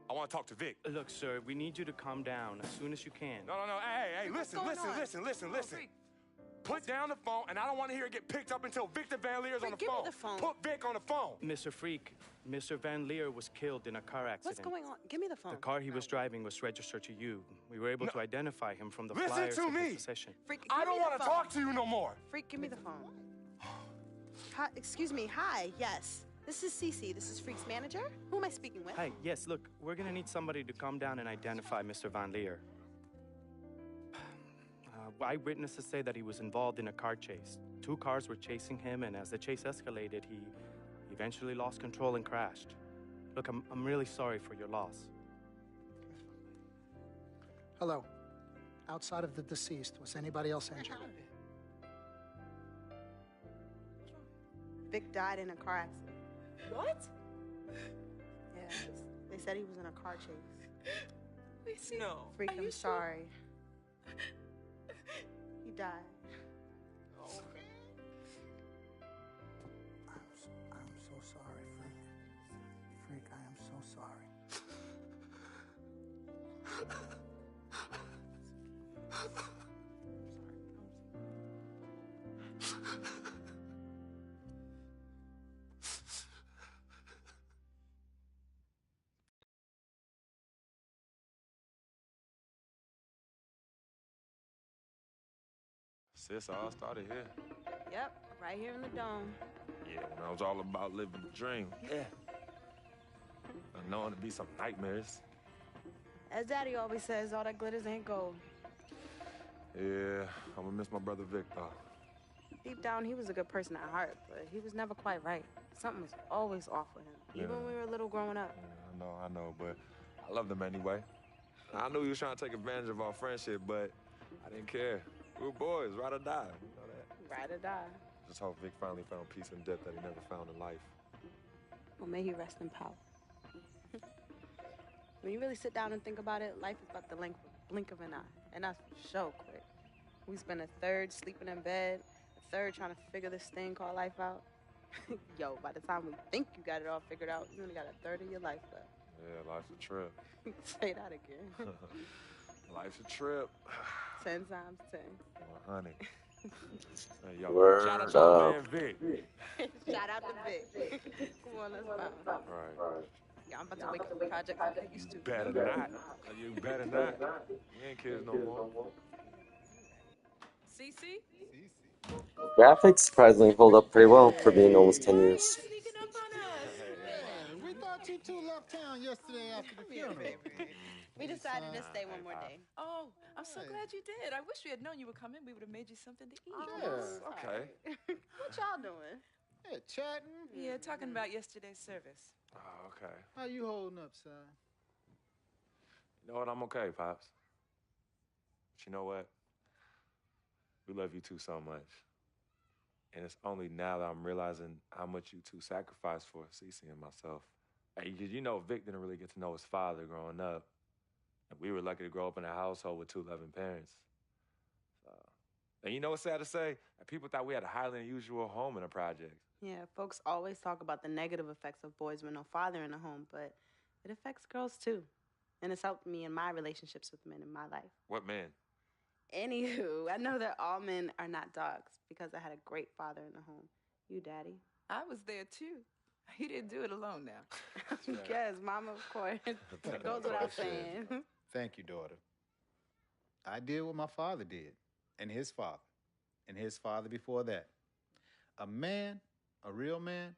I want to talk to Vic. Look, sir, we need you to calm down as soon as you can. No. Hey, listen. Put down the phone, and I don't want to hear it get picked up until Victor Van Leer's on the phone. Give me the phone. Put Vic on the phone. Mr. Freak, Mr. Van Leer was killed in a car accident. What's going on? Give me the phone. The car he was driving was registered to you. We were able to identify him from the Listen flyers to in his me. possession. Freak, I don't want to talk to you no more. Freak, give me the phone. Hi, excuse me. Hi, yes. This is Cece. This is Freak's manager. Who am I speaking with? Hi, yes, look, we're gonna need somebody to come down and identify Mr. Van Leer. Eyewitnesses say that he was involved in a car chase. 2 cars were chasing him, and as the chase escalated, he eventually lost control and crashed. Look, I'm really sorry for your loss. Hello. Outside of the deceased, was anybody else injured? Vic died in a car accident. What? Yeah, they said he was in a car chase. No. Freak, I'm sorry. He died. I'm so sorry, Freak. Freak, I am so sorry. Sis, all started here. Yep, right here in the dome. Yeah, man, it was all about living the dream. Yeah. And knowing to be some nightmares. As Daddy always says, all that glitters ain't gold. Yeah, I'm gonna miss my brother Vic, though. Deep down, he was a good person at heart, but he was never quite right. Something was always off with him, even when we were little growing up. Yeah, I know, but I loved him anyway. I knew he was trying to take advantage of our friendship, but I didn't care. We were boys, ride or die, you know that? Ride or die. Just hope Vic finally found peace and depth that he never found in life. Well, may he rest in power. When you really sit down and think about it, life is about the blink of an eye, and that's so quick. We spend a third sleeping in bed, a third trying to figure this thing called life out. Yo, by the time we think you got it all figured out, you only got a third of your life left. Yeah, life's a trip. Say that again. Life's a trip. 10 times 10. Well, honey. Hey, yo, Word shout out up. to my man Vic. Shout out to Vic. Come on, let's bounce. Right. Yeah, I'm about to wake up the project like I used to. Better not. You better not. We ain't kids no more. CC? Graphics surprisingly hold up pretty well for being almost 10 years. We thought you two left town yesterday after the funeral. We decided to stay one more day. Oh, I'm so glad you did. I wish we had known you were coming. We would have made you something to eat. Yeah. Okay. What y'all doing? Yeah, chatting. Yeah, talking about yesterday's service. Oh, okay. How you holding up, son? You know what? I'm okay, Pops. But you know what? We love you two so much. And it's only now that I'm realizing how much you two sacrificed for Cece and myself. Hey, you know, Vic didn't really get to know his father growing up. And we were lucky to grow up in a household with two loving parents. And you know what's sad to say? People thought we had a highly unusual home in the project. Yeah, folks always talk about the negative effects of boys with no father in the home, but it affects girls too. And it's helped me in my relationships with men in my life. What men? Anywho, I know that all men are not dogs because I had a great father in the home. You, Daddy? I was there too. He didn't do it alone now. Yes, Mama, of course. It goes without saying. Thank you, daughter. I did what my father did, and his father before that. A man, a real man,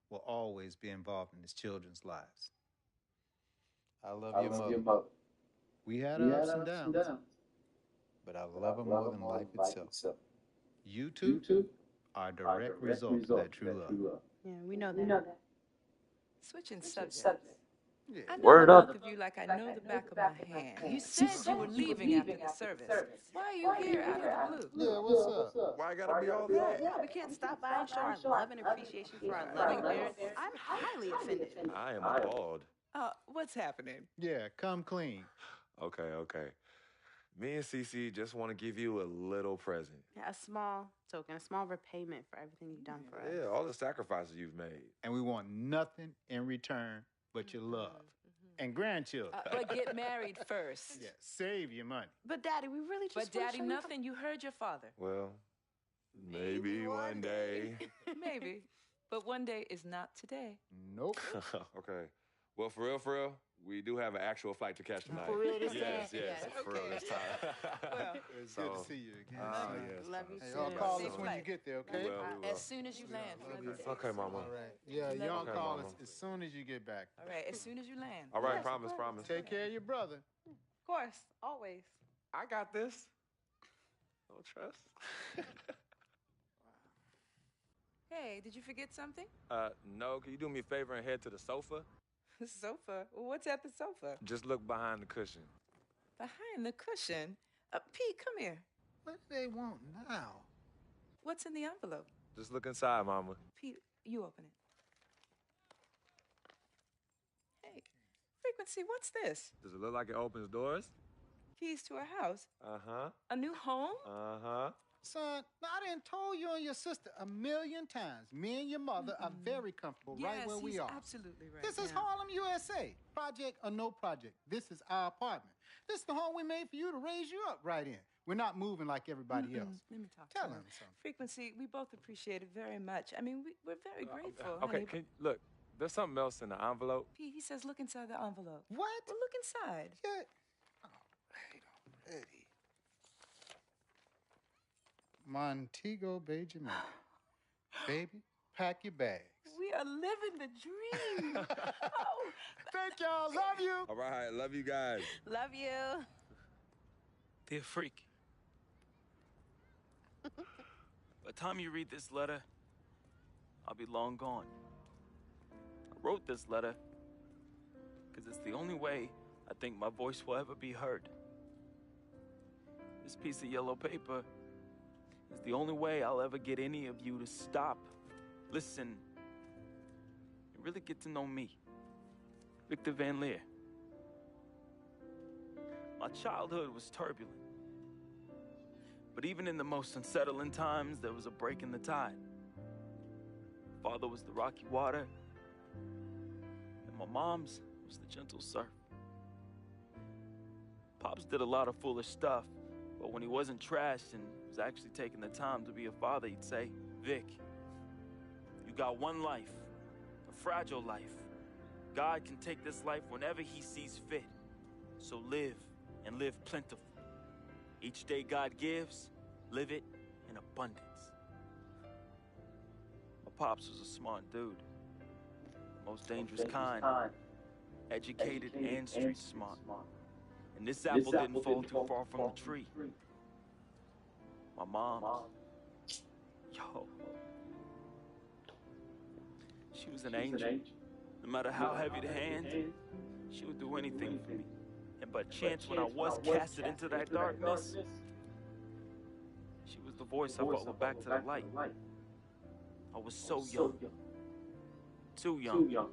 will always be involved in his children's lives. I love your mother. We had our ups and downs, but I love her more than life itself. You two are a direct result of that true love. Yeah, we know that. Switching subjects. Yeah. I know Word both up. of you like I know the back of my hand. You said you were leaving after the service. Why are you here out of the blue? Yeah, what's up? Why gotta be all that? Yeah, we can't stop by and show our love and appreciation for our loving parents. I'm highly offended. I am appalled. What's happening? Yeah, come clean. Okay. Me and Cece just want to give you a little present. Yeah, a small token, a small repayment for everything you've done for us. Yeah, all the sacrifices you've made. And we want nothing in return but your love. And grandchildren. But get married first. Yeah, save your money. But Daddy, we really just But Daddy, nothing. You heard your father. Well, maybe one day. Maybe. But one day is not today. Nope. Okay. Well, for real, we do have an actual flight to catch tonight. For real this time? Yes. For real this time. Well, It's good to see you again. Yes. Love you Hey, too. y'all call Safe us when you flight. get there, okay? We will. As soon as you land. Okay, Mama. All right. Yeah, y'all Okay, call Mama. us as soon as you get back. All right, as soon as you land. All right, Yes, promise. Take care of your brother. Of course, always. I got this. No trust. Hey, did you forget something? No. Can you do me a favor and head to the sofa? The sofa? What's at the sofa? Just look behind the cushion. Behind the cushion? Pete, come here. What do they want now? What's in the envelope? Just look inside, Mama. Pete, you open it. Hey, Frequency, what's this? Does it look like it opens doors? Keys to a house? Uh-huh. A new home? Uh-huh. Son, I done told you and your sister 1,000,000 times. Me and your mother are very comfortable right where we are. Absolutely right. This is Harlem, USA. Project or no project. This is our apartment. This is the home we made for you to raise you up right in. We're not moving like everybody else. Let me talk Tell to him him. something. Frequency, we both appreciate it very much. I mean, we're very grateful. Okay, honey, look, there's something else in the envelope. Pete, he says look inside the envelope. What? Well, look inside. Yeah. Oh, wait already. Montego Bay, Jamaica. Baby, pack your bags. We are living the dream. Oh. Thank y'all. Love you. All right, love you guys. Love you. Dear Freak, by the time you read this letter, I'll be long gone. I wrote this letter because it's the only way I think my voice will ever be heard. This piece of yellow paper is the only way I'll ever get any of you to stop, listen, and really get to know me, Victor Van Leer. My childhood was turbulent, but even in the most unsettling times, there was a break in the tide. Father was the rocky water, and my mom's was the gentle surf. Pops did a lot of foolish stuff, but when he wasn't trashed and was actually taking the time to be a father, he'd say, Vic, you got one life, a fragile life. God can take this life whenever he sees fit. So live, and live plentiful. Each day God gives, live it in abundance. My pops was a smart dude. The most dangerous kind. Educated and street smart. And this apple didn't fall too far from the tree. My mom, yo, she was an angel. No matter how heavy the hand, she would do anything for me. And by chance, when I was casted into that darkness, she was the voice I followed back to the light. I was so young, too young.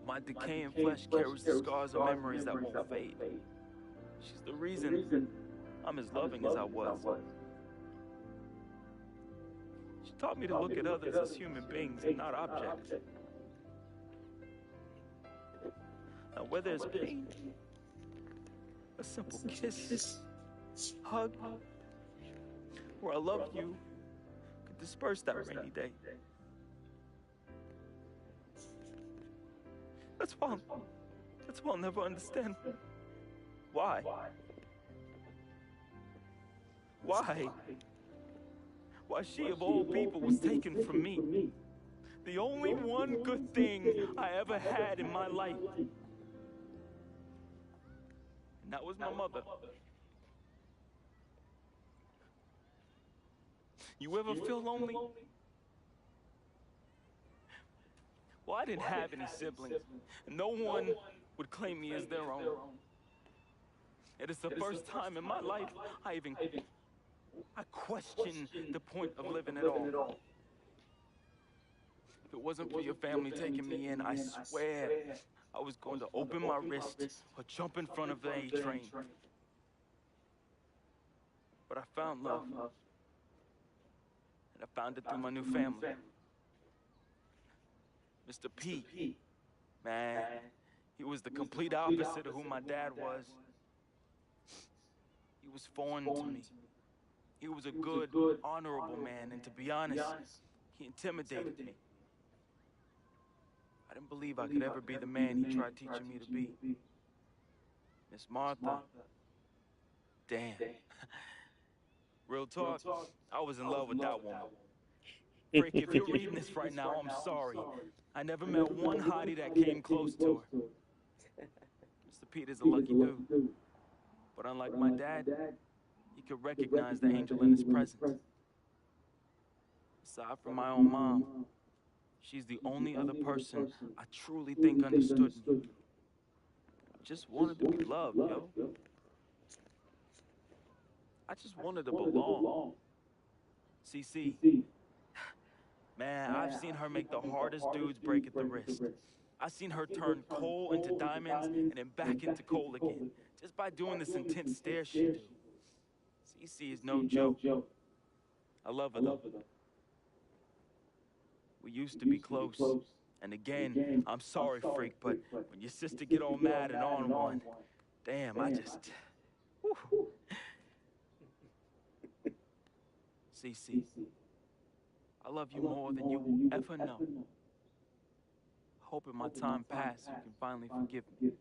My decaying flesh carries the scars and memories that won't fade. She's the reason I'm as loving as I was. She taught me to look at others as human beings and not objects. Now, where there's pain, a simple kiss, hug, or I love you could disperse that rainy day. That's why I'll never understand why. Why she of all people was taken from me. The only one good thing I ever had in my life. And that was my mother. You ever feel lonely? Well, I didn't have any siblings. No one would claim me as their own. It is the first time in my life I question the point of living at all. If it wasn't for your family taking me in, I swear I was going to open my wrist or jump in front of the A train. But I found love. And I found it through my new family. Mr. P, man, he was the complete opposite of who my dad was. He was foreign to me. He was a good, honorable man, and to be honest, he intimidated me. I didn't believe I could ever be the man he tried teaching me to be. Miss Martha, damn. Real talk, I was in love with that woman. Frick, if you're reading this right now, I'm sorry. I never met one hottie that came close to her. Mr. Peter's a lucky dude. But unlike my dad, he could recognize the angel in his presence. Aside from my own mom, she's the only other person I truly think understood me. I just wanted to be loved, yo. I just wanted to belong. CC, man, I've seen her make the hardest dudes break at the wrist. I've seen her turn coal into diamonds and then back into coal again, just by doing this intense stare she do. CC is no joke. I love her though. We used to be close. And again, I'm sorry, freak, but when your sister get all mad and on one, damn, I just... Whew. CC, I love you more than you will ever know. I hope in my time past you can finally forgive me.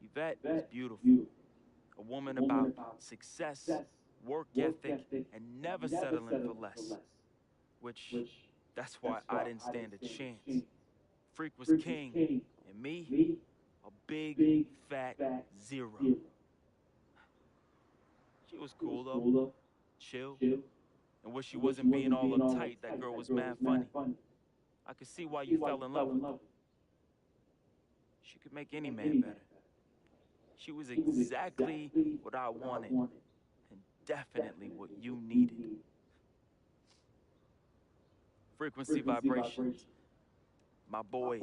Yvette is beautiful. A woman about success, work ethic, and never settling for less. Which, that's why I didn't stand a chance. Freak was king, and me, a big, fat zero. She was cool though, chill, and when she wasn't being all uptight, that girl was mad funny. I could see why you fell in love with her. She could make any man better. She was exactly what I wanted, and definitely what you needed. Frequency vibrations, my boy,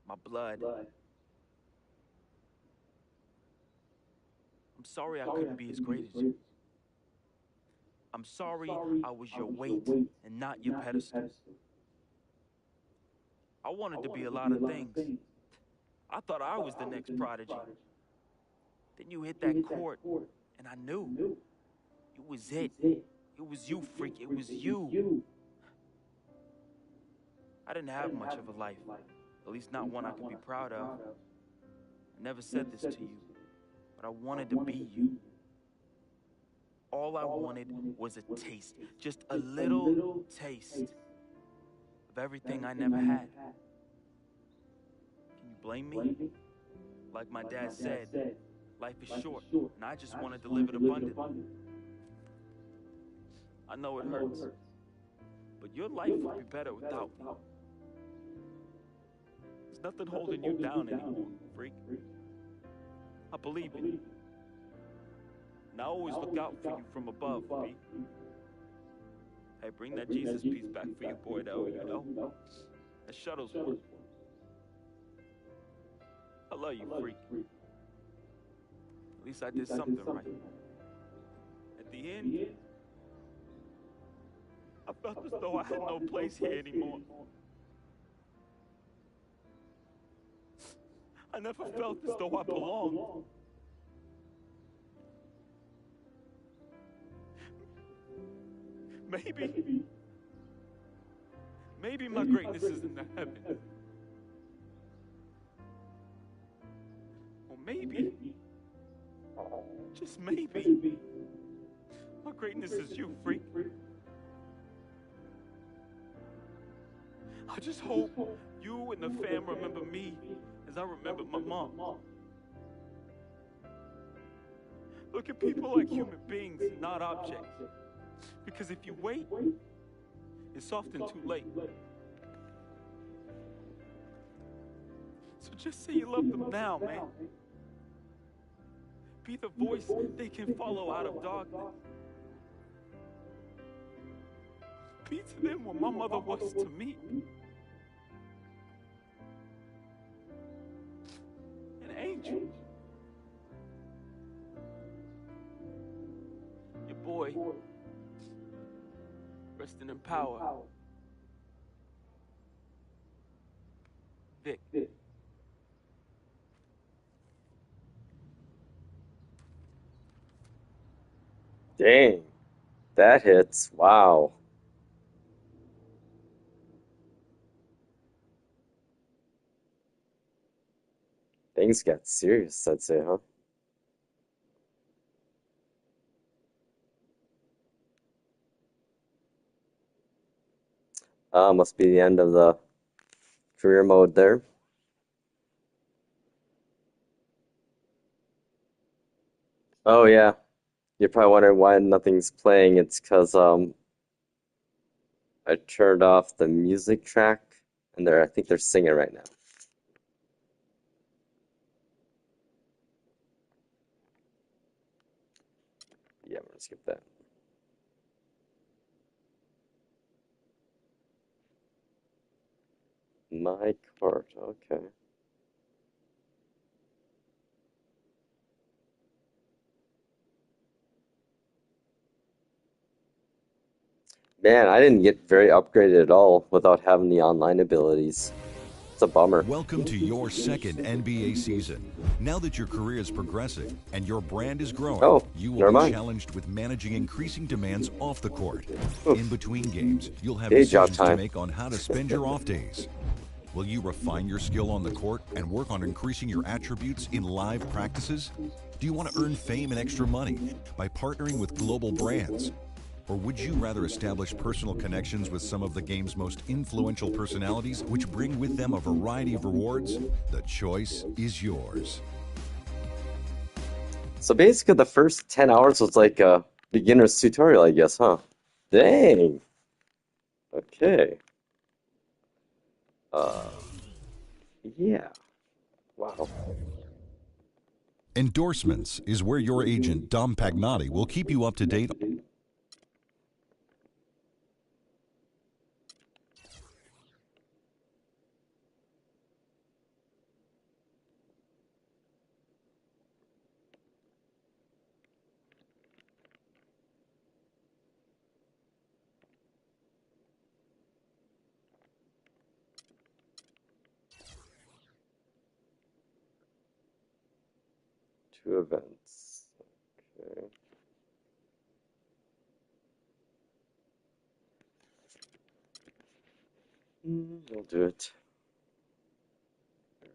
my blood. I'm sorry I couldn't be as great as you. I'm sorry I was your weight and not your pedestal. I wanted to be a lot of things. I thought I was the next prodigy. Then you hit that court, and I knew. It was it. It was you, freak. It was you. I didn't have much of a life. At least not one I could be proud of. I never said this to you, but I wanted to be you. All I wanted was a taste. Just a little taste of everything I never had. Can you blame me? Like my dad said, life is short, and I just wanted to live it abundantly. I know it hurts, but your life would be better without me. There's nothing holding you down anymore, freak. I believe in you. And I always look out for you from above, B. Hey, bring that Jesus piece back for your boy, though, you know? That shuttle's work. I love you, freak. At least I did something right. At the end, I felt as though I had no place here anymore. I never felt as though I belonged. Maybe my greatness is in the heavens. Or maybe, just maybe, my greatness is you, freak. I just hope you and the fam remember me as I remember my mom. Look at people like human beings, not objects. Because if you wait, it's often too late. So just say you love them now, man. Be the voice they can follow out of darkness. Be to them what my mother was to me. An angel. Your boy, resting in power. Vic. Dang, that hits. Wow. Things got serious, I'd say, huh? Must be the end of the career mode there. Oh yeah, you're probably wondering why nothing's playing. It's because I turned off the music track, and I think they're singing right now. Yeah, I'm gonna skip that. My cart, okay. Man, I didn't get very upgraded at all without having the online abilities. It's a bummer. Welcome to your second NBA season. Now that your career is progressing and your brand is growing, you will be challenged with managing increasing demands off the court. In between games, you'll have decisions to make on how to spend your off days. Will you refine your skill on the court and work on increasing your attributes in live practices? Do you want to earn fame and extra money by partnering with global brands? Or would you rather establish personal connections with some of the game's most influential personalities, which bring with them a variety of rewards? The choice is yours. So basically the first 10 hours was like a beginner's tutorial, I guess, huh? Dang. Okay. Yeah. Wow. Endorsements is where your agent, Dom Pagnotti, will keep you up to date. 2 events. Okay. I'll do it. There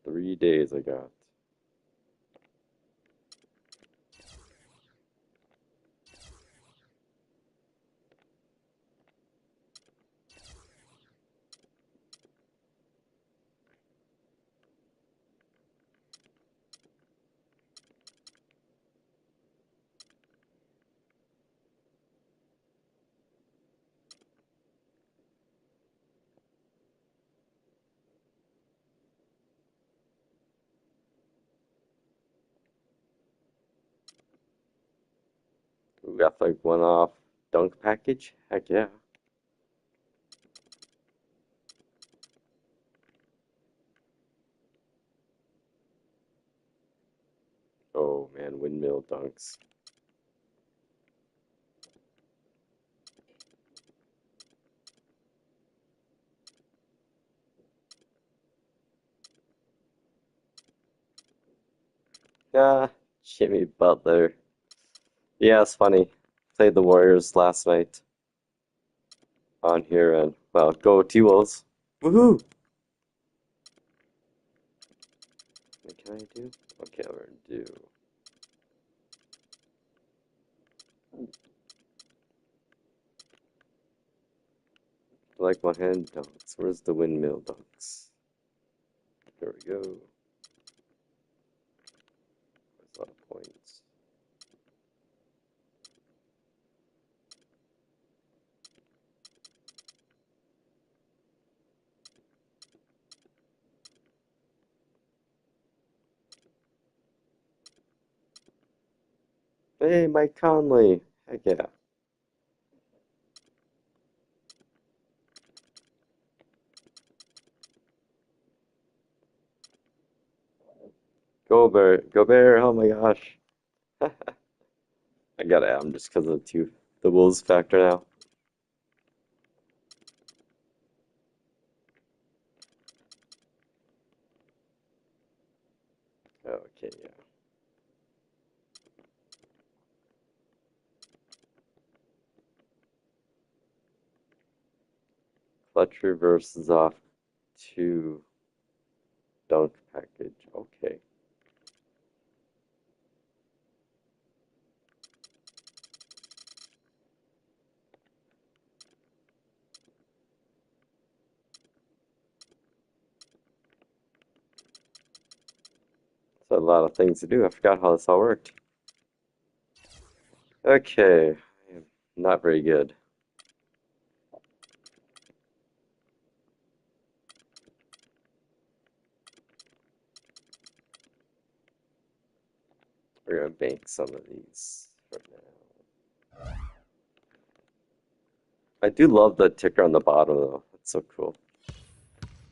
we go. 3 days I got. We got like one-off dunk package? Heck yeah. Oh man, windmill dunks. Yeah, Jimmy Butler. Yeah, it's funny. Played the Warriors last night on here, and well, go T-Wolves. Woohoo! What can I do? Okay, we're gonna do. I like my hand dunks. Where's the windmill dunks? There we go. There's a lot of points. Hey, Mike Conley. Heck yeah. Gobert, oh my gosh. I gotta add him just because of the Wolves factor now. Okay, yeah. Clutch reverse is off to dunk package. Okay. That's a lot of things to do. I forgot how this all worked. Okay. I am not very good. We're gonna bank some of these for now. I do love the ticker on the bottom though. It's so cool.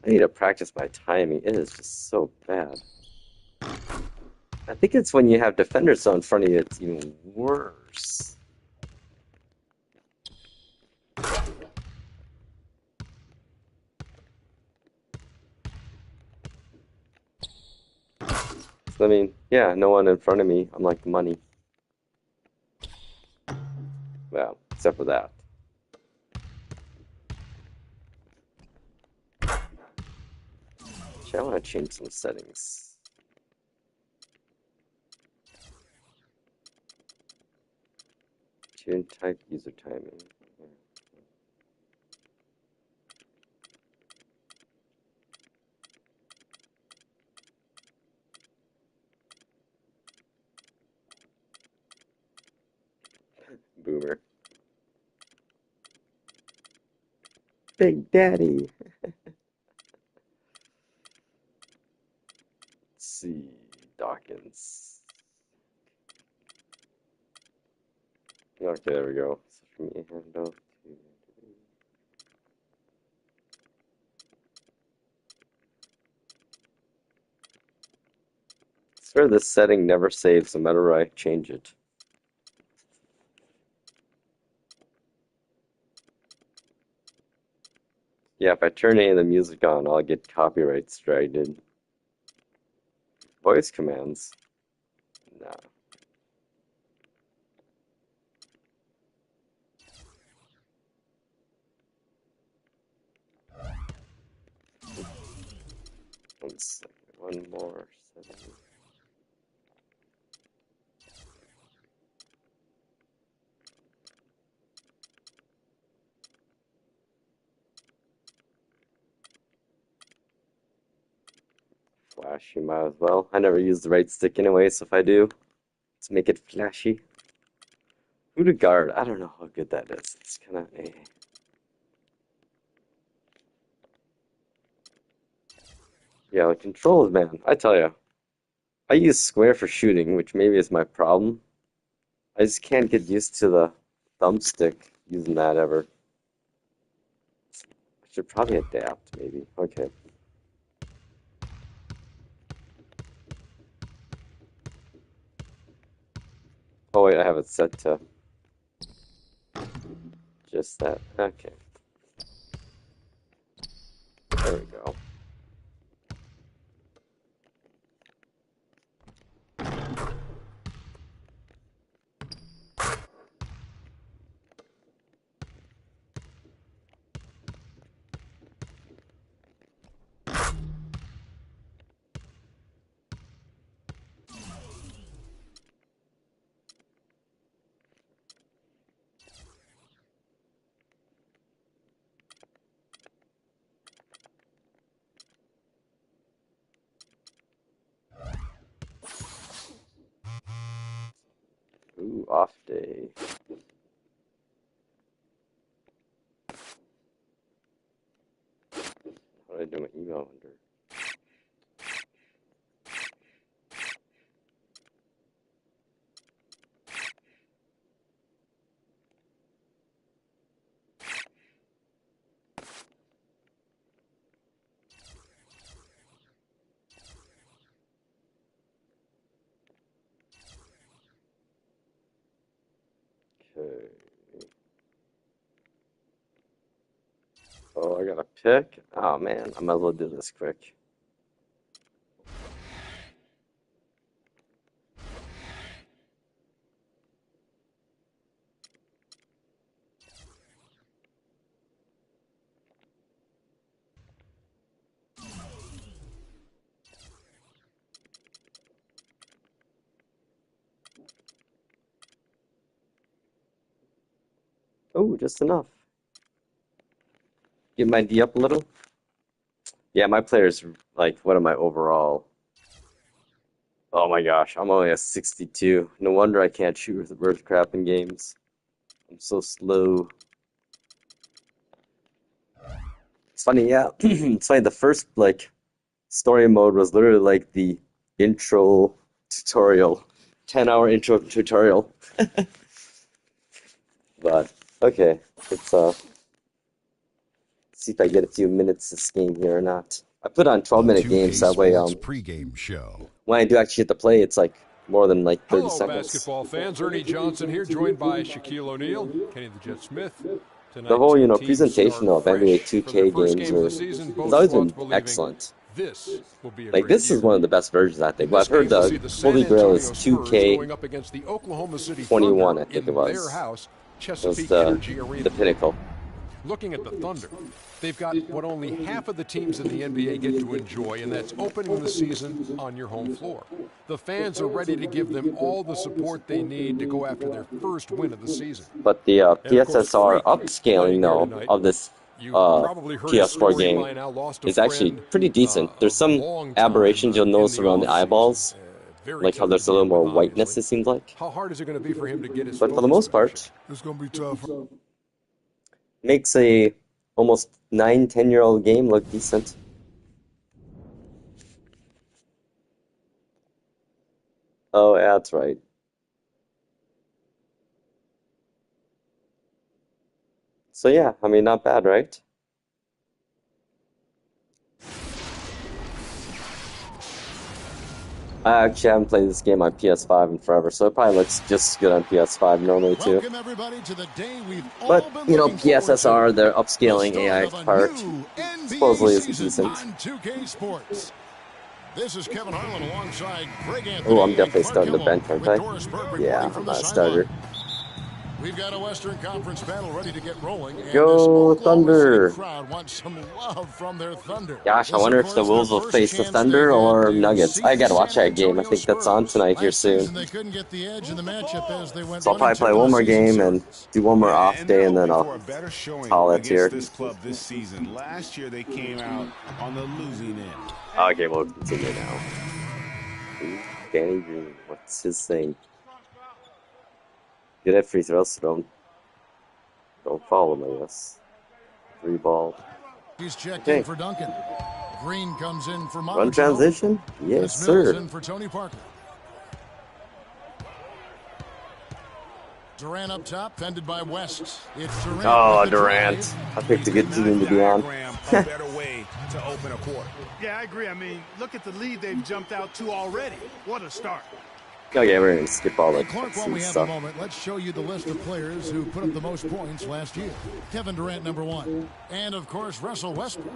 I need to practice my timing. It is just so bad. I think it's when you have defenders in front of you, it's even worse. I mean, yeah, no one in front of me. I'm like money. Well, except for that. Actually, I want to change some settings. Tune type, user timing. Boomer. Big Daddy. Let's see, Dawkins. Okay, there we go. So for me, handle. I swear this setting never saves no matter where I change it. Yeah, if I turn any of the music on, I'll get copyright striked. Voice commands? Nah. One second, one more. 7. Flashy, might as well. I never use the right stick anyway, so if I do, let's make it flashy. Who to guard? I don't know how good that is. It's kind of eh. Yeah, the controls, man. I tell you, I use square for shooting, which maybe is my problem. I just can't get used to the thumbstick using that ever. I should probably adapt, maybe. Okay. Oh wait, I have it set to just that. Okay. There we go. Ooh, off day. How do I do my email under? Okay. Oh, I got a pick? Oh man, I might as well do this quick. Oh, just enough. Get my D up a little. Yeah, my player's like, what am I overall? Oh my gosh, I'm only a 62. No wonder I can't shoot with reverse crap in games. I'm so slow. It's funny, yeah. It's funny, the first like story mode was literally like the intro tutorial. 10-hour intro tutorial. But okay, let's see if I get a few minutes this game here or not. I put on 12-minute games that way pregame show. when I do actually get to play, it's like more than like 30 Hello, seconds. basketball fans. Ernie Johnson here, joined by Shaquille O'Neal, Kenny the Jet Smith. The whole, presentation of NBA2K games has always been excellent. This will be a like, this is one of the best versions, I think. Well, I've heard the Holy Grail is 2K21, I think it was. It was the pinnacle. Looking at the Thunder, they've got what only half of the teams in the NBA get to enjoy, and that's opening the season on your home floor. The fans are ready to give them all the support they need to go after their first win of the season. But the PSSR upscaling, though, of this PS4 game is actually pretty decent. There's some aberrations you'll notice around the eyeballs, like how there's a little more whiteness, it seems like. How hard is it going to be for him to get his But for the most part, it's going to be tough. Makes a almost 9-10-year-old game look decent. Oh, yeah, that's right. So yeah, I mean, not bad, right? I actually haven't played this game on PS5 in forever, so it probably looks just as good on PS5 normally too. Welcome everybody to the day we've But, all been you know, looking forward to. PSSR, they're upscaling The AI start of a part. new NBA Supposedly it's season decent. on 2K Sports. This is Kevin Harlan alongside Greg Anthony. Oh, I'm definitely and starting to Clark bench, Kellogg aren't with I? Doris Burke Yeah, reporting I'm from not the a starter. sideline. We've got a Western Conference battle ready to get rolling. And Go this Oklahoma Thunder! City crowd wants some love from their Thunder. Gosh, I This, wonder of if the course, Wolves their will first face the chance Thunder they had or to Nuggets. see I gotta the watch San that game. I Antonio think that's on Spurs. tonight here Last soon. season, they couldn't get the edge in the matchup as they went So I'll probably 1-2 play in one the more season game series. and do one more off And day, they're and then hoping I'll for a better showing call it against here. this club this season. Last year they came out on the losing end. Okay, we'll continue now. Ooh, Danny Green, what's his thing? Good at free throws, so don't follow him, I guess. 3 ball. He's checked Okay. in for Duncan. Green comes in for Manu Run transition? Yes, It's Mills sir. in for Tony Parker. Durant up top, fended by West. It's Durant. Oh, with the Durant. drive. I picked a good team to be on. A better way to open a quarter. Yeah, I agree. I mean, look at the lead they've jumped out to already. What a start. Okay, we're gonna skip all the Clark, while cutscene we have a stuff. moment, let's show you the list of players who put up the most points last year. Kevin Durant, number 1. And, of course, Russell Westbrook.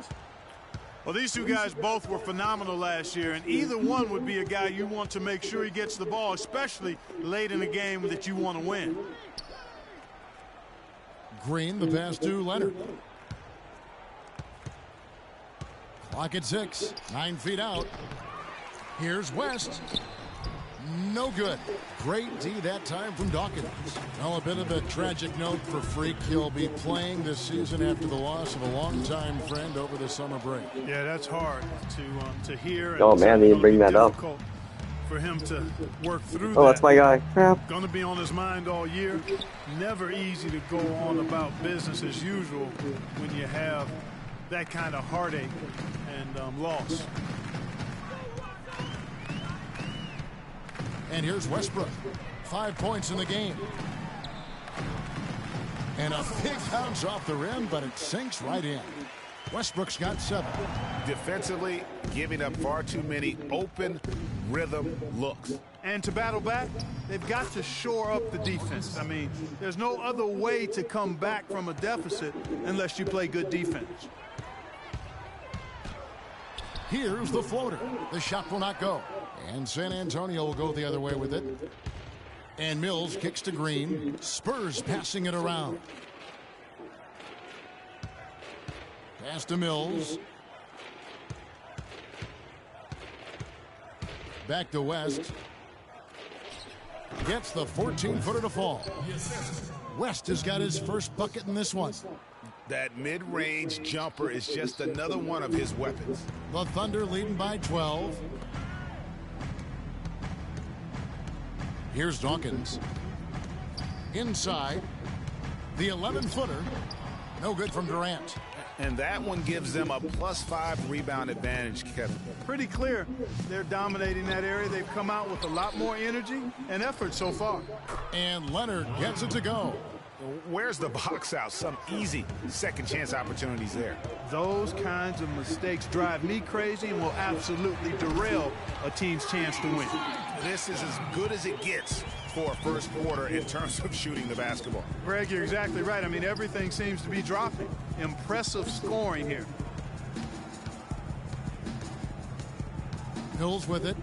Well, these two guys both were phenomenal last year, and either one would be a guy you want to make sure he gets the ball, especially late in a game that you want to win. Green, the pass to Leonard. Clock at 6. 9 feet out. Here's West. No good. Great D that time from Dawkins. Now a bit of a tragic note for Freak. He'll be playing this season after the loss of a longtime friend over the summer break. Yeah, that's hard to hear. Oh man, they didn't bring that up. For him to work through Oh, that's my guy. Crap. Going to be on his mind all year. Never easy to go on about business as usual when you have that kind of heartache and loss. And here's Westbrook. 5 points in the game. And a big bounce off the rim, but it sinks right in. Westbrook's got 7. Defensively, giving up far too many open rhythm looks. And to battle back, they've got to shore up the defense. I mean, there's no other way to come back from a deficit unless you play good defense. Here's the floater. The shot will not go. And San Antonio will go the other way with it. And Mills kicks to Green. Spurs passing it around. Pass to Mills. Back to West. Gets the 14-footer to fall. West has got his first bucket in this one. That mid-range jumper is just another one of his weapons. The Thunder leading by 12. Here's Dawkins. Inside. The 11-footer. No good from Durant. And that one gives them a +5 rebound advantage, Kevin. Pretty clear. They're dominating that area. They've come out with a lot more energy and effort so far. And Leonard gets it to go. Where's the box out? Some easy second chance opportunities there. Those kinds of mistakes drive me crazy and will absolutely derail a team's chance to win. This is as good as it gets for a first quarter in terms of shooting the basketball. Greg, you're exactly right. I mean, everything seems to be dropping. Impressive scoring here. Mills with it.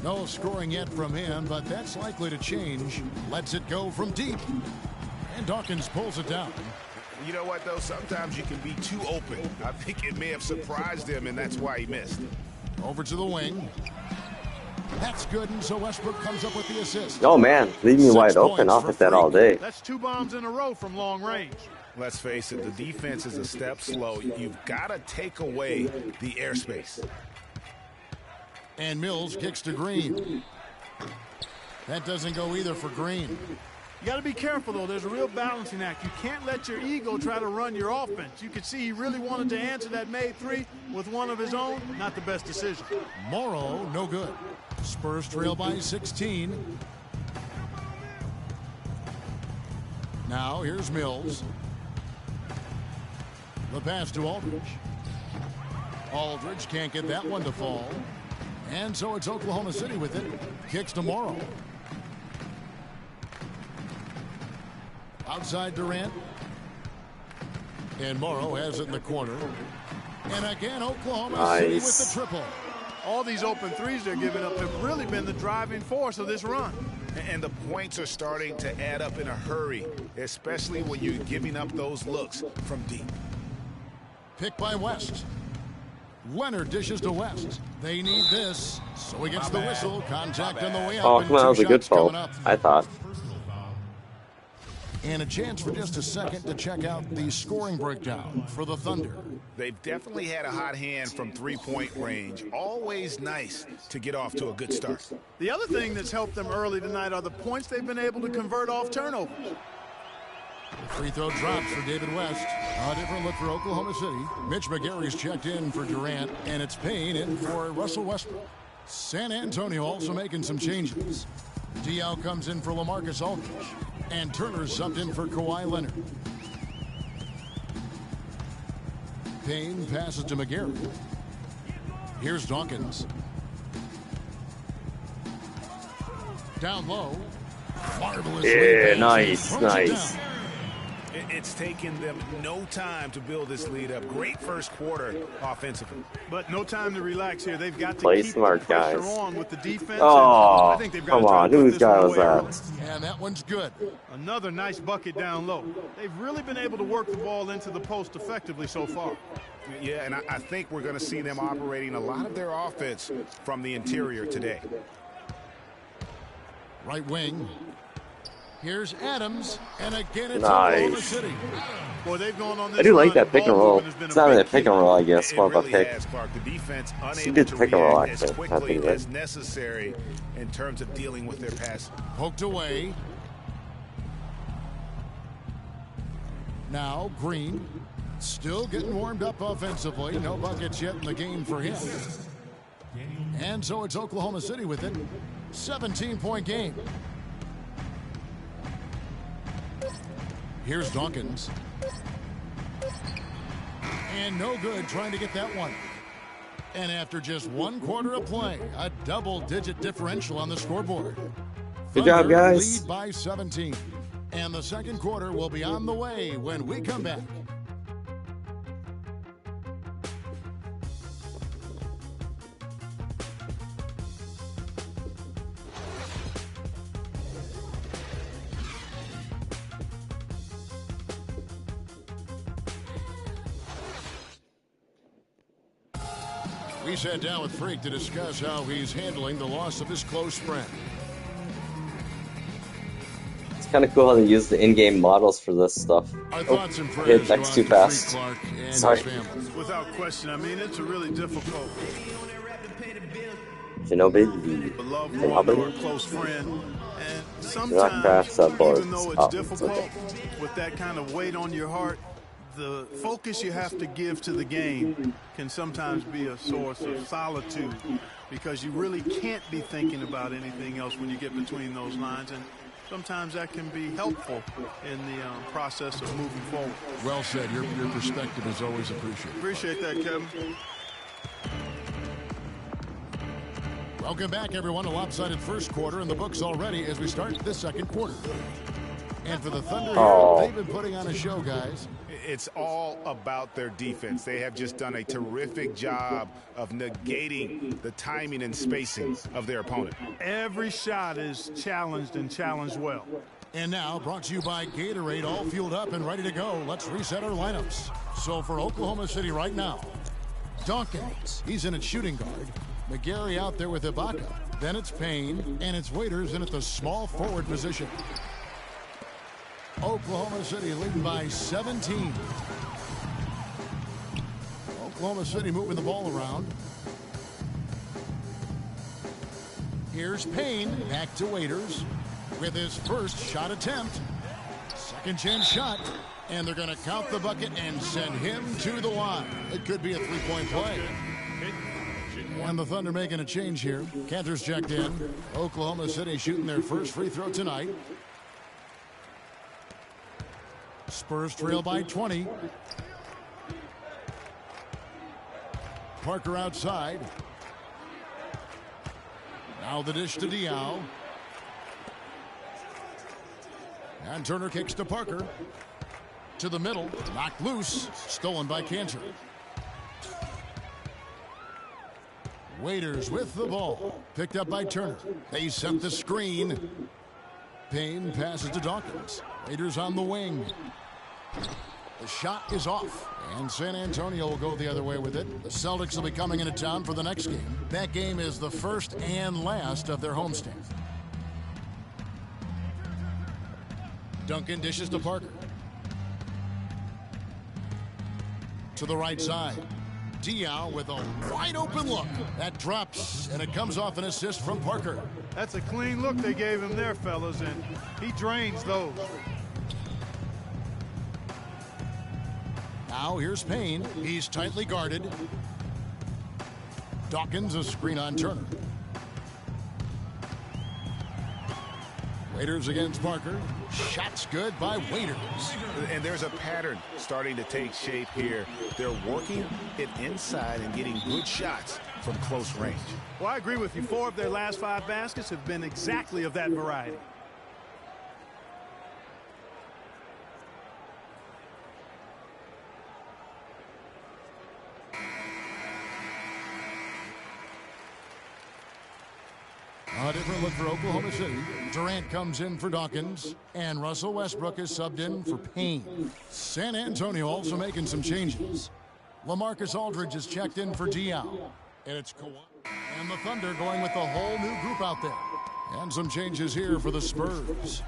No scoring yet from him, but that's likely to change. Lets it go from deep. And Dawkins pulls it down. You know what, though? Sometimes you can be too open. I think it may have surprised him, and that's why he missed. Over to the wing. That's good, and so Westbrook comes up with the assist. Oh man, leave me wide open. I'll hit that all day. That's 2 bombs in a row from long range. Let's face it, the defense is a step slow. You've got to take away the airspace. And Mills kicks to Green. That doesn't go either for Green. You got to be careful, though. There's a real balancing act. You can't let your ego try to run your offense. You could see he really wanted to answer that made 3 with one of his own. Not the best decision. Morrow, no good. Spurs trail by 16. Now here's Mills. The pass to Aldridge. Aldridge can't get that one to fall. And so it's Oklahoma City with it. Kicks to Morrow. Outside Durant. And Morrow has it in the corner. And again, Oklahoma City with the triple. All these open threes they're giving up have really been the driving force of this run. And the points are starting to add up in a hurry, especially when you're giving up those looks from deep. Pick by West. Leonard dishes to West. They need this, so he gets the whistle. Contact on the way up. Oh, come on, that was a good foul, I thought. And a chance for just a second to check out the scoring breakdown for the Thunder. They've definitely had a hot hand from three-point range. Always nice to get off to a good start. The other thing that's helped them early tonight are the points they've been able to convert off turnovers. Free throw drops for David West. A different look for Oklahoma City. Mitch McGary's checked in for Durant, and it's Payne in for Russell Westbrook. San Antonio also making some changes. Diaw comes in for LaMarcus Aldridge, and Turner's subbed in for Kawhi Leonard. Payne passes to McGary. Here's Dawkins. Down low. Marvelous. Yeah, nice. It's taken them no time to build this lead up. Great first quarter offensively. But no time to relax here. They've got to Play keep smart, the pressure guys. on with the defense. Oh, I think they've got come on. Whose guy was that? And that one's good. Another nice bucket down low. They've really been able to work the ball into the post effectively so far. Yeah, and I think we're going to see them operating a lot of their offense from the interior today. Right wing. Here's Adams, and again it's Nice. Oklahoma City. Boy, they've gone on this I do like run. that pick and roll. It's not really a pick and roll, I guess. More of a pick. The defense She unable did to pick and roll, react as actually. quickly Nothing as necessary in terms of dealing with their pass. Poked away. Now Green, still getting warmed up offensively. No buckets yet in the game for him. And so it's Oklahoma City with it. 17-point game. Here's Dawkins. And no good trying to get that one. And after just one quarter of play, a double-digit differential on the scoreboard. Good job, Thunder guys. Lead by 17. And the second quarter will be on the way when we come back. We sat down with Freak to discuss how he's handling the loss of his close friend. It's kind of cool how they use the in-game models for this stuff. Our thoughts and I prayers hit go X out too to fast. Freak Clark and Sorry. his family. Without question. I mean, it's a really difficult. Beloved one or a close friend. And not craft sometimes, subboards. even though it's Oh, difficult, okay. with that kind of weight on your heart, the focus you have to give to the game can sometimes be a source of solitude because you really can't be thinking about anything else when you get between those lines. And sometimes that can be helpful in the process of moving forward. Well said. Your perspective is always appreciated. Appreciate that, Kevin. Welcome back, everyone. A lopsided first quarter in the books already as we start this second quarter. And for the Thunder here, they've been putting on a show, guys. It's all about their defense. They have just done a terrific job of negating the timing and spacing of their opponent. Every shot is challenged and challenged well. And now, brought to you by Gatorade, all fueled up and ready to go. Let's reset our lineups. So for Oklahoma City right now, Dawkins, he's in at shooting guard. McGary out there with Ibaka. Then it's Payne, and it's Waiters in at the small forward position. Oklahoma City leading by 17. Oklahoma City moving the ball around. Here's Payne, back to Waiters with his first shot attempt. Second chance shot, and they're going to count the bucket and send him to the line. It could be a three-point play. And the Thunder making a change here. Cantor's checked in. Oklahoma City shooting their first free throw tonight. Spurs trail by 20. Parker outside. Now the dish to Diaw. And Turner kicks to Parker. To the middle, knocked loose, stolen by Cantor. Waiters with the ball, picked up by Turner. They set the screen. Payne passes to Dawkins. Waiters on the wing. The shot is off, and San Antonio will go the other way with it. The Celtics will be coming into town for the next game. That game is the first and last of their homestand. Duncan dishes to Parker. To the right side. Diaw with a wide open look. That drops, and it comes off an assist from Parker. That's a clean look they gave him there, fellas, and he drains those. Now here's Payne. He's tightly guarded. Dawkins a screen on Turner. Waiters against Parker. Shots good by Waiters. And there's a pattern starting to take shape here. They're working it inside and getting good shots from close range. Well, I agree with you. 4 of their last 5 baskets have been exactly of that variety. A different look for Oklahoma City. Durant comes in for Dawkins, and Russell Westbrook is subbed in for Payne. San Antonio also making some changes. LaMarcus Aldridge is checked in for Diaw. And it's Kawhi. And the Thunder going with the whole new group out there. And some changes here for the Spurs.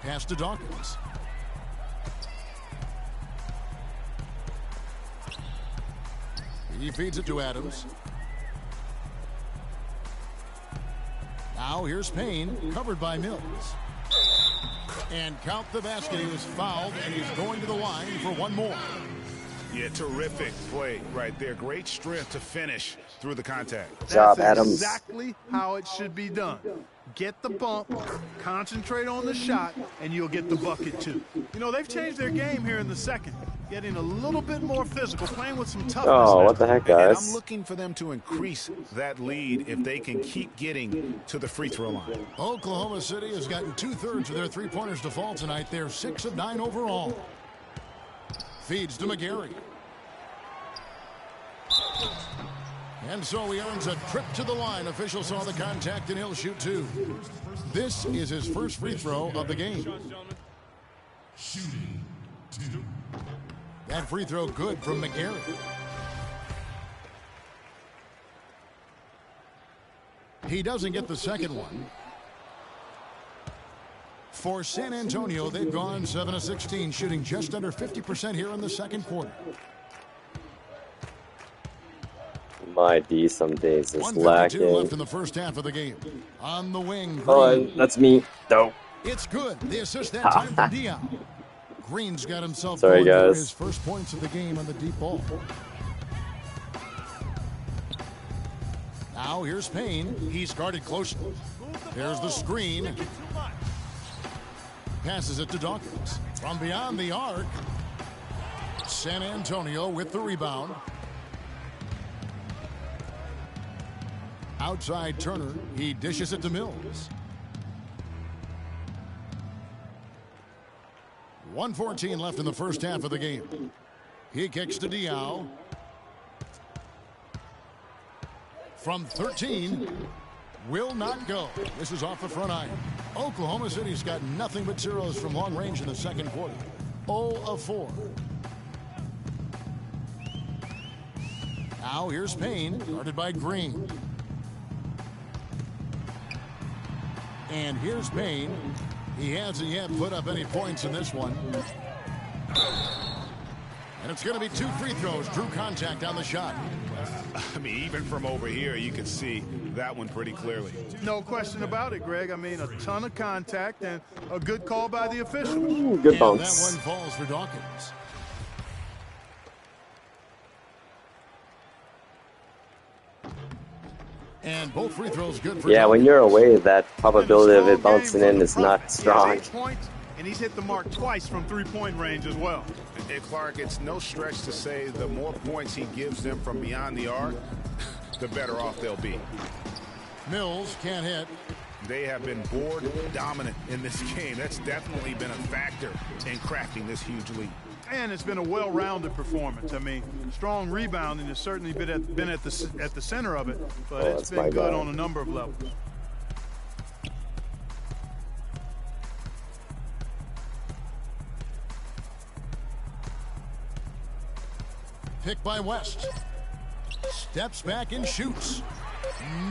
Pass to Dawkins. He feeds it to Adams. Now here's Payne, covered by Mills. And count the basket. He was fouled, and he's going to the line for one more. Yeah, terrific play right there. Great strength to finish through the contact. That's exactly how it should be done. Get the bump, concentrate on the shot, and you'll get the bucket too. You know, they've changed their game here in the second. Getting a little bit more physical, playing with some toughness. Oh, what the heck, guys? And I'm looking for them to increase that lead if they can keep getting to the free throw line. Oklahoma City has gotten 2/3 of their three-pointers to fall tonight. They're 6 of 9 overall. Feeds to McGarry. And so he earns a trip to the line. Official saw the contact, and he'll shoot 2. This is his first free throw of the game. Shooting 2. That free throw good from McGarry. He doesn't get the second one. For San Antonio, they've gone 7 of 16, shooting just under 50% here in the second quarter. Might be some days is 1:52 lacking. left in the first half of the game. On the wing, Green. Oh, that's me. No. It's good. The assist that time from Diaw. Green's got himself Sorry, going for guys. his first points of the game on the deep ball. Now here's Payne. He's guarded closely. There's the screen. Passes it to Dawkins. From beyond the arc. San Antonio with the rebound. Outside Turner. He dishes it to Mills. 1:14 left in the first half of the game. He kicks to Diaw. From 13, will not go. This is off the front iron. Oklahoma City's got nothing but zeros from long range in the second quarter. 0 of 4. Now here's Payne, guarded by Green. And here's Payne. He hasn't yet put up any points in this one. And it's going to be 2 free throws. Drew contact on the shot. I mean, even from over here, you can see that one pretty clearly. No question about it, Greg. I mean, a ton of contact and a good call by the official. Ooh, good bumps. And that one falls for Dawkins. And both free throws good for Yeah, Dawkins. when you're away, that probability of it bouncing in is not strong. He has 8 points, and he's hit the mark twice from three-point range as well. And Clark, it's no stretch to say the more points he gives them from beyond the arc, the better off they'll be. Mills can't hit. They have been board dominant in this game. That's definitely been a factor in crafting this huge lead. And it's been a well-rounded performance. I mean, strong rebounding has certainly been at the center of it, but it's been good on a number of levels. Pick by West. Steps back and shoots.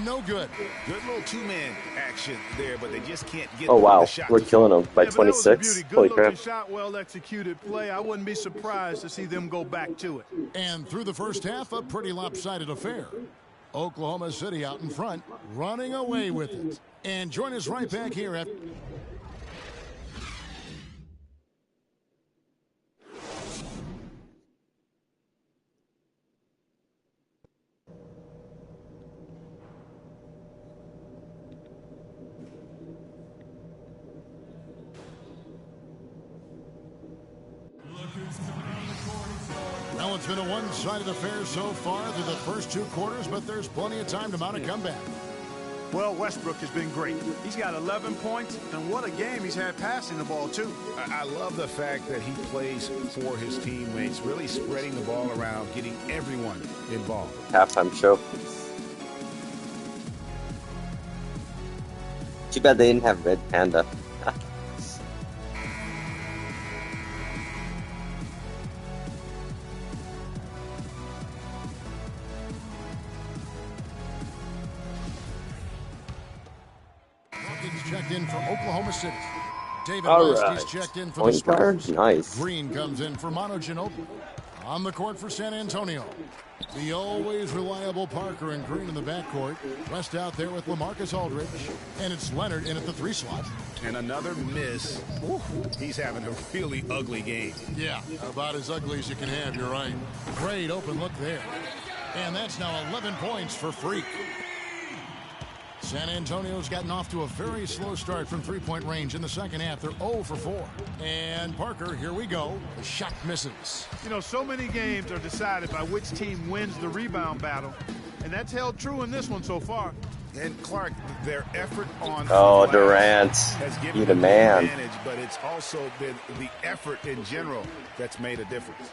No good. Good little two-man action there, but they just can't get oh wow, the shot. we're killing them by 26. Holy crap. Shot, well-executed play. I wouldn't be surprised to see them go back to it. And through the first half, a pretty lopsided affair. Oklahoma City out in front, running away with it. And join us right back here at... Well, it's been a one-sided affair so far through the first 2 quarters, but there's plenty of time to mount a comeback. Well, Westbrook has been great. He's got 11 points, and what a game he's had passing the ball, too. I love the fact that he plays for his teammates, really spreading the ball around, getting everyone involved. Halftime show. Too bad they didn't have Red Panda. Checked in for Oklahoma City. David All West right. is checked in for Point the Spurs. guard? Nice. Green comes in for Manu Ginobili. On the court for San Antonio. The always reliable Parker and Green in the backcourt. West out there with LaMarcus Aldridge. And it's Leonard in at the 3 slot. And another miss. Ooh, he's having a really ugly game. Yeah, about as ugly as you can have, you're right. Great open look there. And that's now 11 points for Freak. San Antonio's gotten off to a very slow start from 3-point range in the second half. They're 0 for 4. And Parker, here we go. The shot misses. You know, so many games are decided by which team wins the rebound battle, and that's held true in this one so far. And Clark, their effort on Durant, has given he the them man. advantage, but it's also been the effort in general that's made a difference.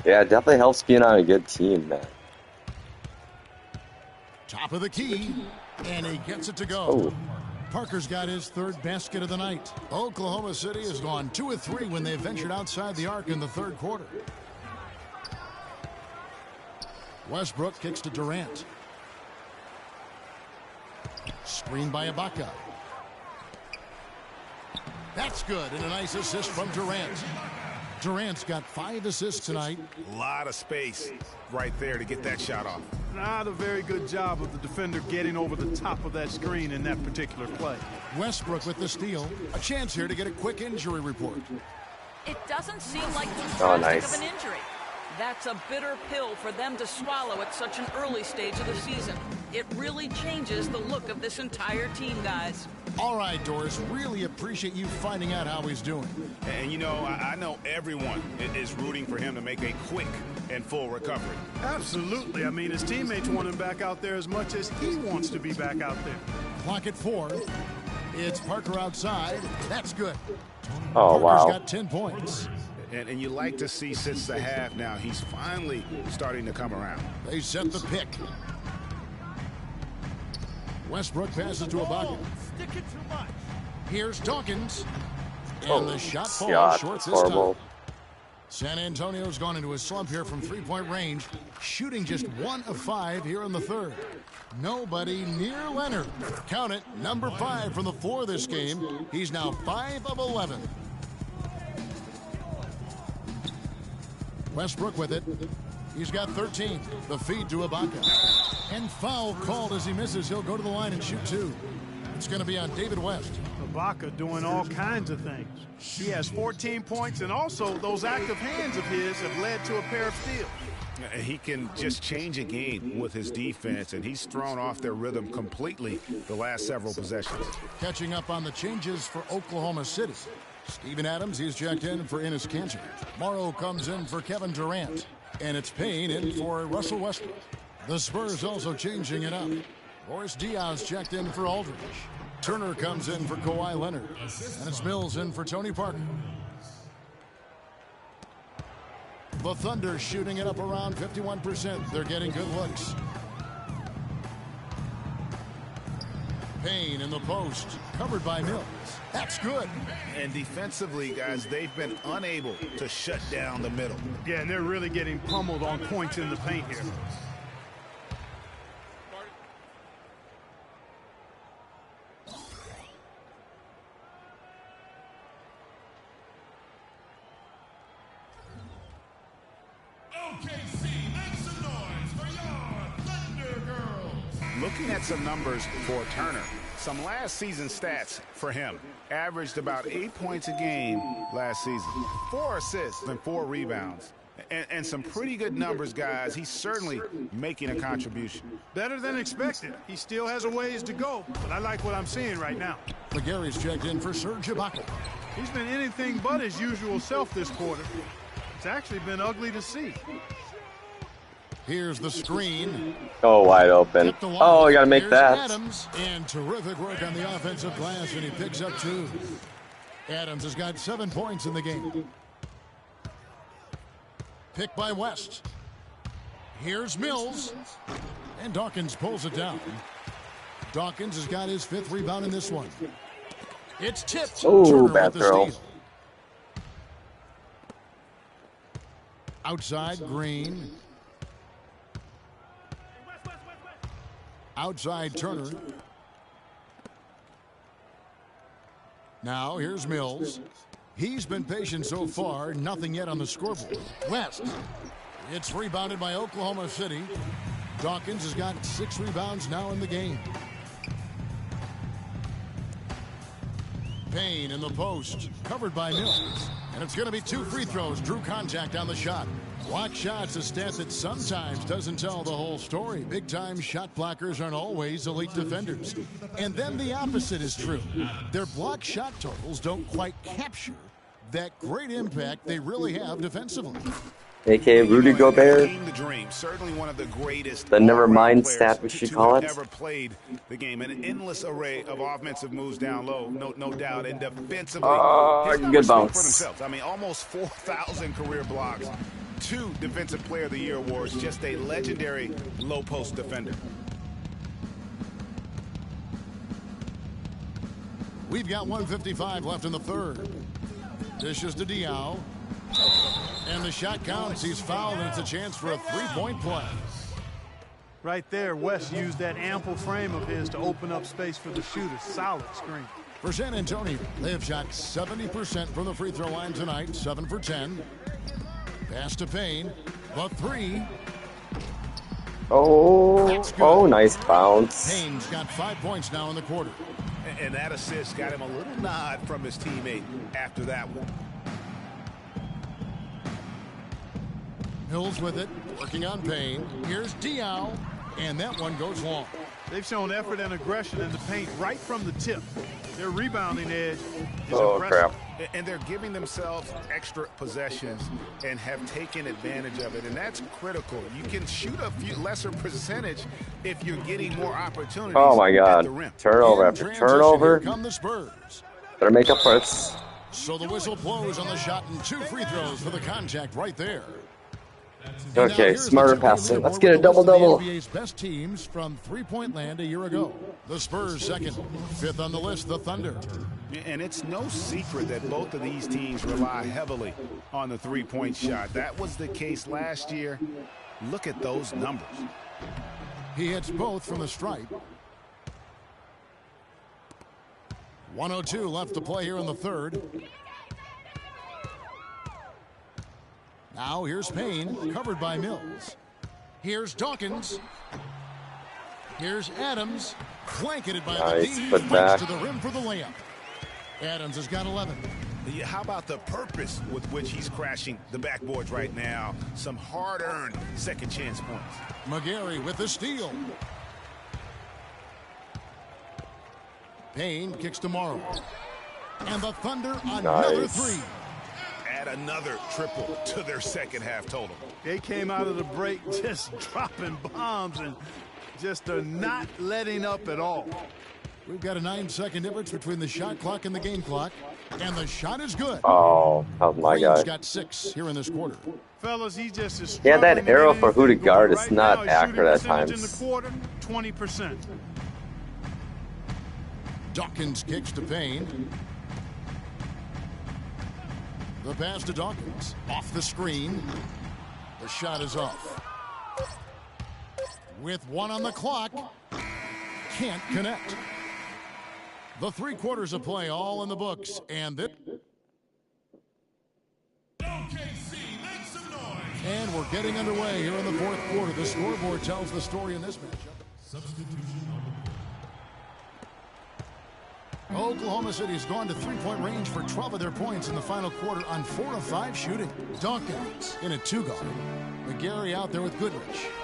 Yeah, it definitely helps being on a good team, man. Top of the key. And he gets it to go. Oh. Parker's got his 3rd basket of the night. Oklahoma City has gone 2 of 3 when they ventured outside the arc in the 3rd quarter. Westbrook kicks to Durant. Screened by Ibaka. That's good, and a nice assist from Durant. Durant's got 5 assists tonight. A lot of space right there to get that shot off. Not a very good job of the defender getting over the top of that screen in that particular play. Westbrook with the steal. A chance here to get a quick injury report. It doesn't seem like too Oh, drastic nice. of an injury. That's a bitter pill for them to swallow at such an early stage of the season. It really changes the look of this entire team, guys. All right, Doris, really appreciate you finding out how he's doing. And, you know, I know everyone is rooting for him to make a quick and full recovery. Absolutely. I mean, his teammates want him back out there as much as he wants to be back out there. Clock at 4. It's Parker outside. That's good. Oh, Parker's wow. got 10 points. And you like to see since the half now, he's finally starting to come around. They set the pick. Westbrook passes to Ibaka. Here's Dawkins. And the shot falls short this horrible. time. San Antonio's gone into a slump here from 3-point range, shooting just 1 of 5 here in the 3rd. Nobody near Leonard. Count it, number 5 from the floor this game. He's now 5 of 11. Westbrook with it. He's got 13. The feed to Ibaka. And foul called as he misses. He'll go to the line and shoot 2. It's going to be on David West. Ibaka doing all kinds of things. He has 14 points, and also those active hands of his have led to a pair of steals. He can just change a game with his defense, and he's thrown off their rhythm completely the last several possessions. Catching up on the changes for Oklahoma City. Steven Adams, he's checked in for Enes Kanter. Morrow comes in for Kevin Durant. And it's Payne in for Russell Westbrook. The Spurs also changing it up. Boris Diaz checked in for Aldridge. Turner comes in for Kawhi Leonard. And it's Mills in for Tony Parker. The Thunder shooting it up around 51%. They're getting good looks. Payne in the post, covered by Mills. That's good. And defensively, guys, they've been unable to shut down the middle. Yeah, and they're really getting pummeled on points in the paint here. Looking at some numbers for Turner, some last season stats for him. Averaged about 8 points a game last season, 4 assists and 4 rebounds. And some pretty good numbers, guys. He's certainly making a contribution. Better than expected. He still has a ways to go, but I like what I'm seeing right now. McGarry's checked in for Serge Ibaka. He's been anything but his usual self this quarter. It's actually been ugly to see. Here's the screen. Oh, wide open. Oh, you got to make that. Adams, and terrific work on the offensive glass, and he picks up 2. Adams has got 7 points in the game. Pick by West. Here's Mills. And Dawkins pulls it down. Dawkins has got his 5th rebound in this one. It's tipped. Oh, bad throw. Outside, Green. Outside, Turner. Now, here's Mills. He's been patient so far. Nothing yet on the scoreboard. West. It's rebounded by Oklahoma City. Dawkins has got 6 rebounds now in the game. Payne in the post. Covered by Mills. And it's going to be 2 free throws. Drew contact on the shot. Block shots, a stat that sometimes doesn't tell the whole story. Big-time shot blockers aren't always elite defenders. And then the opposite is true. Their block shot totals don't quite capture that great impact they really have defensively. A.K.A. Rudy Gobert. The dream, certainly one of the greatest. The never mind stat, we should call it. Ever played the game. An endless array of offensive moves down low, no doubt, and defensively. Good bounce. I mean, almost 4,000 career blocks. 2 Defensive Player of the Year awards. Just a legendary low post defender. We've got 1:55 left in the third. Dishes to Diaw. And the shot counts. He's fouled, and it's a chance for a 3-point play. Right there, West used that ample frame of his to open up space for the shooter. Solid screen. For San Antonio, they have shot 70% from the free throw line tonight, 7 for 10. Pass to Payne. The 3. Oh, nice bounce. Payne's got 5 points now in the quarter. And that assist got him a little nod from his teammate after that one. Hills with it, working on Payne. Here's Diaw, and that one goes long. They've shown effort and aggression in the paint right from the tip. Their rebounding edge is impressive. Crap. And they're giving themselves extra possessions and have taken advantage of it, and that's critical. You can shoot a few lesser percentage if you're getting more opportunities. Oh my God! Turnover after turnover. Here come the Spurs. Better make up for this. So the whistle blows on the shot, and 2 free throws for the contact right there. Okay, smarter passing. Let's get a double-double. NBA's best teams from three-point land a year ago. The Spurs second. 5th on the list, the Thunder. And it's no secret that both of these teams rely heavily on the three-point shot. That was the case last year. Look at those numbers. He hits both from the stripe. 1:02 left to play here in the third. Now here's Payne, covered by Mills. Here's Dawkins. Here's Adams, blanketed by the D. Flex to the rim for the layup. Adams has got 11. How about the purpose with which he's crashing the backboards right now? Some hard-earned second chance points. McGarry with the steal. Payne kicks to Morrow. And the Thunder another 3. Add another triple to their second half total. They came out of the break just dropping bombs, and just are not letting up at all. We've got a 9-second difference between the shot clock and the game clock. And the shot is good. Oh my Green's God. got 6 here in this quarter. Fellas, he just is Yeah, that arrow for who to guard is right not now, accurate at shooting percentage times. in the quarter, 20%. Dawkins kicks to Payne. The pass to Dawkins. Off the screen. The shot is off. With 1 on the clock. Can't connect. The 3 quarters of play all in the books. And this. And we're getting underway here in the 4th quarter. The scoreboard tells the story in this matchup. Substitution on the Oklahoma City's gone to 3-point range for 12 of their points in the final quarter on 4 of 5 shooting. Dawkins in a 2-guard. McGarry out there with Goodrich.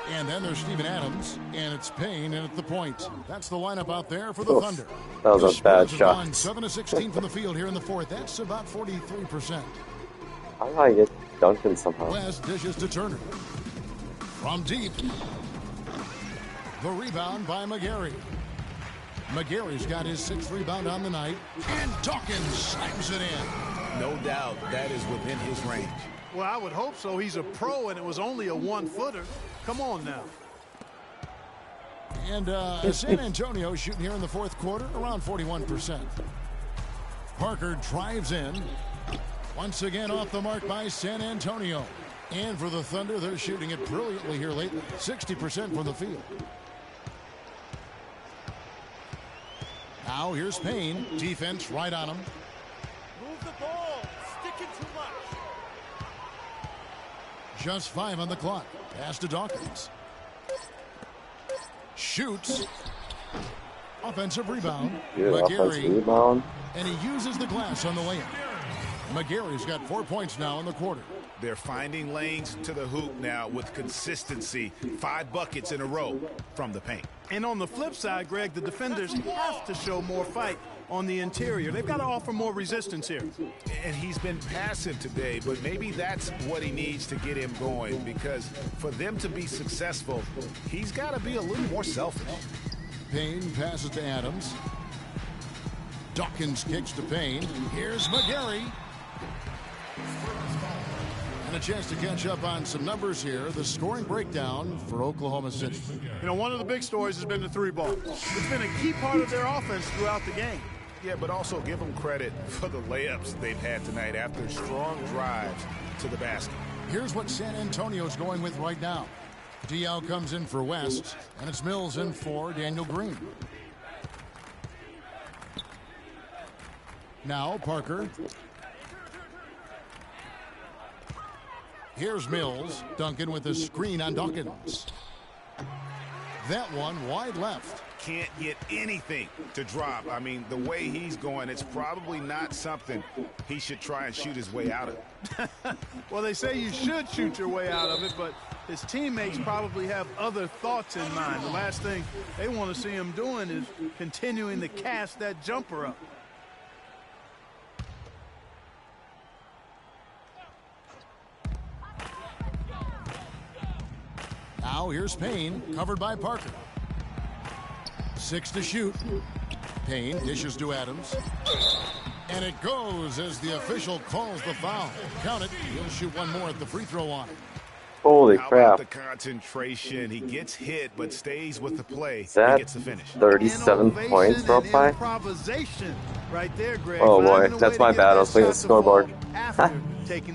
And then there's Steven Adams. And it's Payne in at the point. That's the lineup out there for the Thunder. That was a bad shot. 7 of 16 from the field here in the 4th. That's about 43%. How do I get Duncan somehow? West dishes to Turner. From deep. The rebound by McGarry. McGarry's got his 6th rebound on the night. And Dawkins slams it in. No doubt that is within his range. Well, I would hope so. He's a pro, and it was only a 1-footer. Come on now. And San Antonio shooting here in the 4th quarter around 41%. Parker drives in. Once again off the mark by San Antonio. And for the Thunder, they're shooting it brilliantly here lately. 60% from the field. Now here's Payne. Defense right on him. Move the ball. Sticking too much. Just 5 on the clock. Pass to Dawkins. Shoots. Offensive rebound. Offensive rebound. And he uses the glass on the layup. McGarry's got 4 points now in the quarter. They're finding lanes to the hoop now with consistency. 5 buckets in a row from the paint. And on the flip side, Greg, the defenders have to show more fight on the interior. They've got to offer more resistance here. And he's been passive today, but maybe that's what he needs to get him going, because for them to be successful, he's got to be a little more selfish. Payne passes to Adams. Dawkins kicks to Payne. Here's McGarry. And a chance to catch up on some numbers here. The scoring breakdown for Oklahoma City. You know, one of the big stories has been the 3-ball. It's been a key part of their offense throughout the game. Yeah, but also give them credit for the layups they've had tonight after strong drives to the basket. Here's what San Antonio's going with right now. Diao comes in for West, and it's Mills in for Daniel Green. Now Parker. Here's Mills. Duncan with a screen on Dawkins. That one wide left. Can't get anything to drop. I mean, the way he's going, it's probably not something he should try and shoot his way out of. Well, they say you should shoot your way out of it, but his teammates probably have other thoughts in mind. The last thing they want to see him doing is continuing to cast that jumper up. Now here's Payne, covered by Parker. 6 to shoot. Payne dishes to Adams. And it goes as the official calls the foul. Count it. He'll shoot one more at the free throw line. Holy How crap. about the concentration? He gets hit, but stays with the play. Is that he gets the finish. 37 points for up by? Improvisation right there, Greg. Oh boy, that's my bad. I was looking at the scoreboard.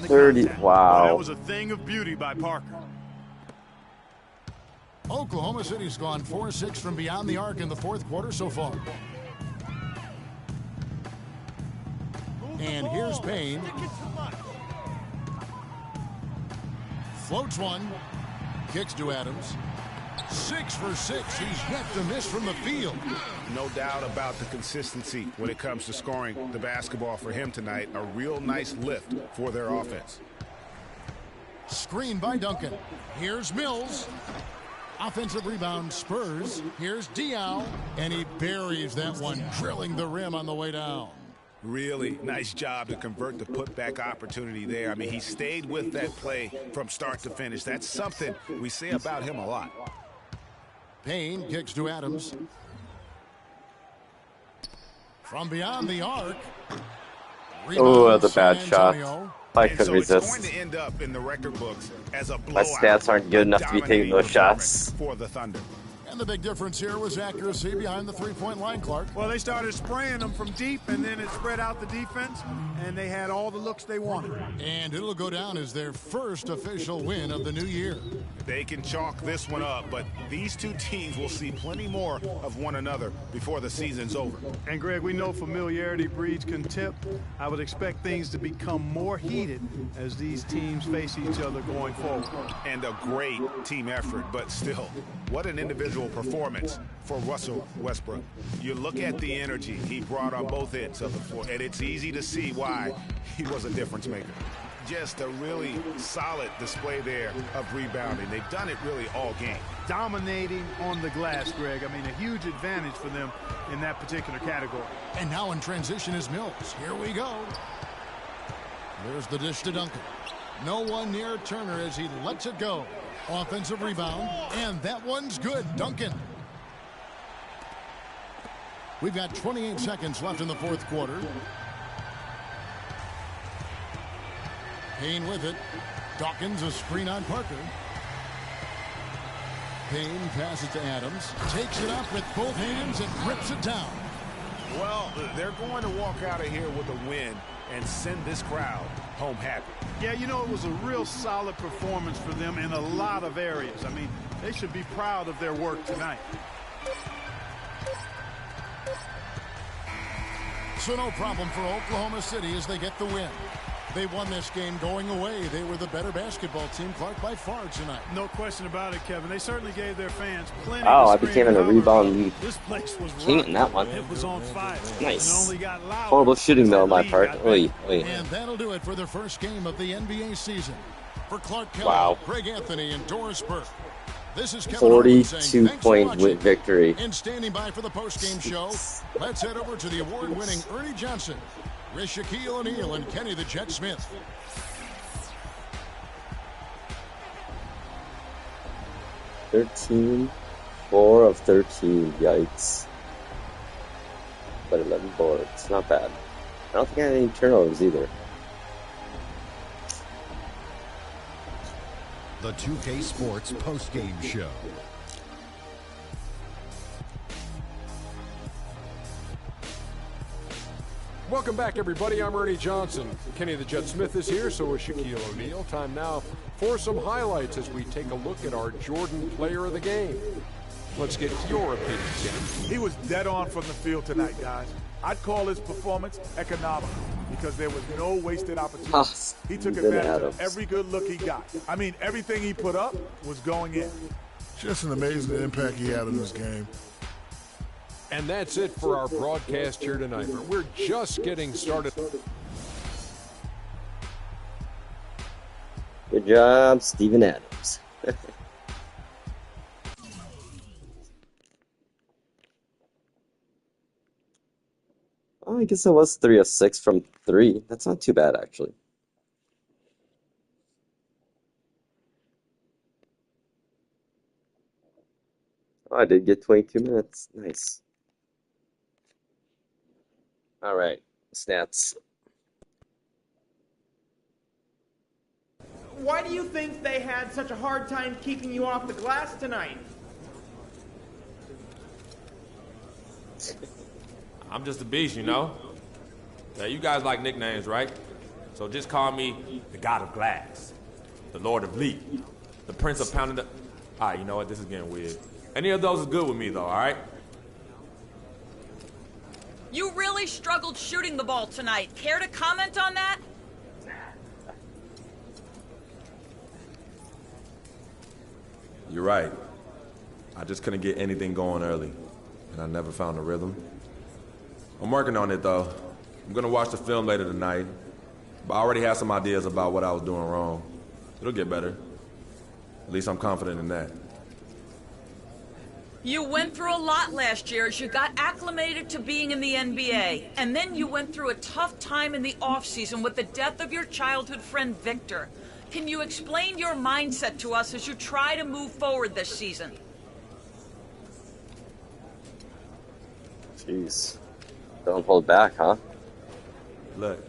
30. Well, Wow. that was a thing of beauty by Parker. Oklahoma City's gone 4-6 from beyond the arc in the 4th quarter so far. And here's Payne. Floats one. Kicks to Adams. 6 for 6. He's yet to miss from the field. No doubt about the consistency when it comes to scoring the basketball for him tonight. A real nice lift for their offense. Screen by Duncan. Here's Mills. Offensive rebound, Spurs. Here's Diao. And he buries that one, drilling the rim on the way down. Really nice job to convert the putback opportunity there. I mean, he stayed with that play from start to finish. That's something we say about him a lot. Payne kicks to Adams. From beyond the arc. Oh, that's a bad shot. I couldn't resist. It's going to end up in the record books as a My stats aren't good enough to be taking those shots. For the Thunder. And the big difference here was accuracy behind the three-point line, Clark. Well, they started spraying them from deep, and then it spread out the defense, and they had all the looks they wanted. And it'll go down as their first official win of the new year. They can chalk this one up, but these two teams will see plenty more of one another before the season's over. And, Greg, we know familiarity breeds contempt. I would expect things to become more heated as these teams face each other going forward. And a great team effort, but still, what an individual performance for Russell Westbrook. You look at the energy he brought on both ends of the floor, and it's easy to see why he was a difference maker. Just a really solid display there of rebounding. They've done it really all game. Dominating on the glass, Greg. I mean, a huge advantage for them in that particular category. And now in transition is Mills. Here we go. There's the dish to Duncan. No one near Turner as he lets it go. Offensive rebound, and that one's good. Duncan. We've got 28 seconds left in the fourth quarter. Payne with it. Dawkins a screen on Parker. Payne passes to Adams. Takes it up with both hands and grips it down. Well, they're going to walk out of here with a win and send this crowd home happy. Yeah, you know, it was a real solid performance for them in a lot of areas. I mean, they should be proud of their work tonight. So no problem for Oklahoma City as they get the win. They won this game going away. They were the better basketball team, Clark, by far tonight. No question about it, Kevin. They certainly gave their fans plenty Oh, I to became in a rebound lead. This place was King in that one. It was on fire. Nice. Only got louder. Horrible shooting, though, on my part. Oy, oy. And that'll do it for the first game of the NBA season. For Clark Kelly, Wow. Greg Anthony, and Doris Burke. This is Kevin Harlan saying, 42-point victory. And standing by for the post-game show, let's head over to the award-winning Ernie Johnson, with Shaquille O'Neal and Kenny the Jet Smith. Four of 13. Yikes. But 11 boards. Not bad. I don't think I had any turnovers either. The 2K Sports post-game show. Welcome back, everybody. I'm Ernie Johnson. Kenny the Jet Smith is here, so is Shaquille O'Neal. Time now for some highlights as we take a look at our Jordan player of the game. Let's get your opinion, Kenny. He was dead on from the field tonight, guys. I'd call his performance economical because there was no wasted opportunity. He took advantage of every good look he got. I mean, everything he put up was going in. Just an amazing impact he had in this game. And that's it for our broadcast here tonight. But we're just getting started. Good job, Steven Adams. Oh, I guess it was 3 of 6 from 3. That's not too bad, actually. Oh, I did get 22 minutes. Nice. All right, stats. Why do you think they had such a hard time keeping you off the glass tonight? I'm just a beast, you know? Now, you guys like nicknames, right? So just call me the God of Glass, the Lord of Leap, the Prince of Pounding the... All right, you know what? This is getting weird. Any of those is good with me, though, all right? You really struggled shooting the ball tonight. Care to comment on that? You're right. I just couldn't get anything going early, and I never found a rhythm. I'm working on it, though. I'm gonna watch the film later tonight, but I already have some ideas about what I was doing wrong. It'll get better. At least I'm confident in that. You went through a lot last year as you got acclimated to being in the NBA. And then you went through a tough time in the offseason with the death of your childhood friend, Victor. Can you explain your mindset to us as you try to move forward this season? Jeez. Don't hold back, huh? Look,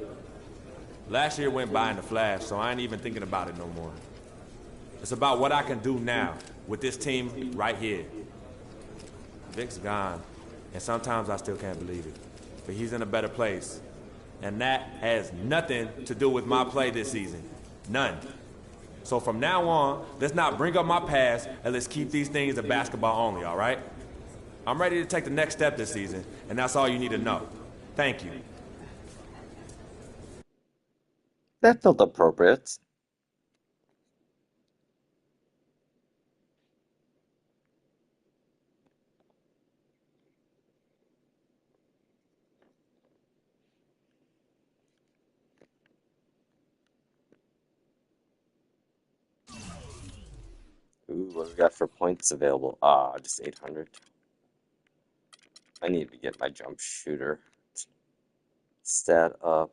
last year went by in a flash, so I ain't even thinking about it no more. It's about what I can do now with this team right here. Vic's gone, and sometimes I still can't believe it. But he's in a better place. And that has nothing to do with my play this season. None. So from now on, let's not bring up my past, and let's keep these things to basketball only, all right? I'm ready to take the next step this season, and that's all you need to know. Thank you. That felt appropriate. Ooh, what do we got for points available? Ah, just 800. I need to get my jump shooter stat up.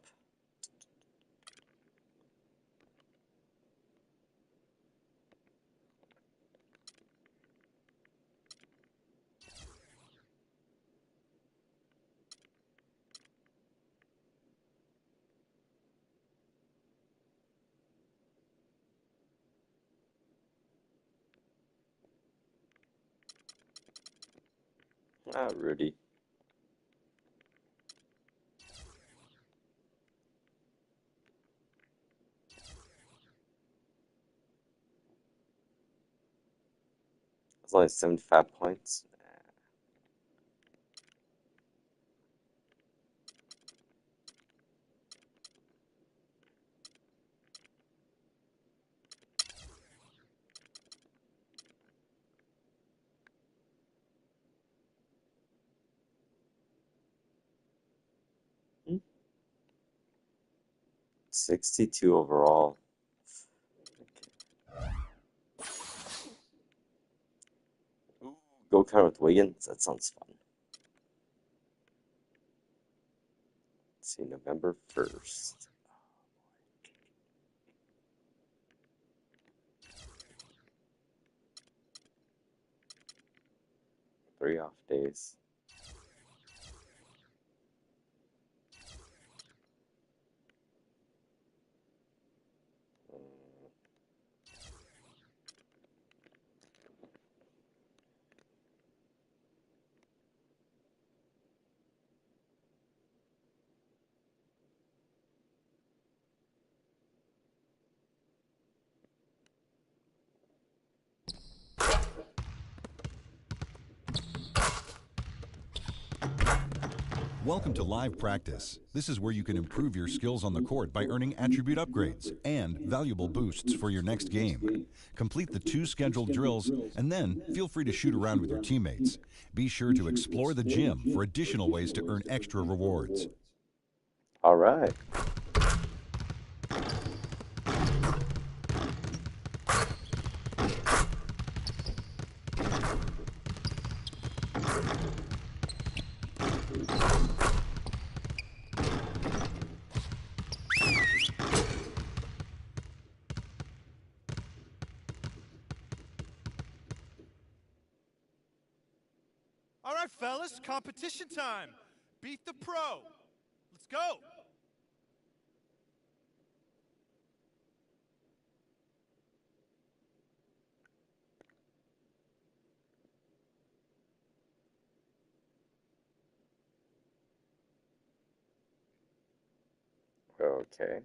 Ah, Rudy. It's only 75 points. 62 overall. Ooh, go kart with Wiggins? That sounds fun. Let's see, November 1st. 3 off days. Welcome to Live Practice. This is where you can improve your skills on the court by earning attribute upgrades and valuable boosts for your next game. Complete the 2 scheduled drills and then feel free to shoot around with your teammates. Be sure to explore the gym for additional ways to earn extra rewards. All right. All right, fellas, competition time. Beat the pro. Let's go. Okay.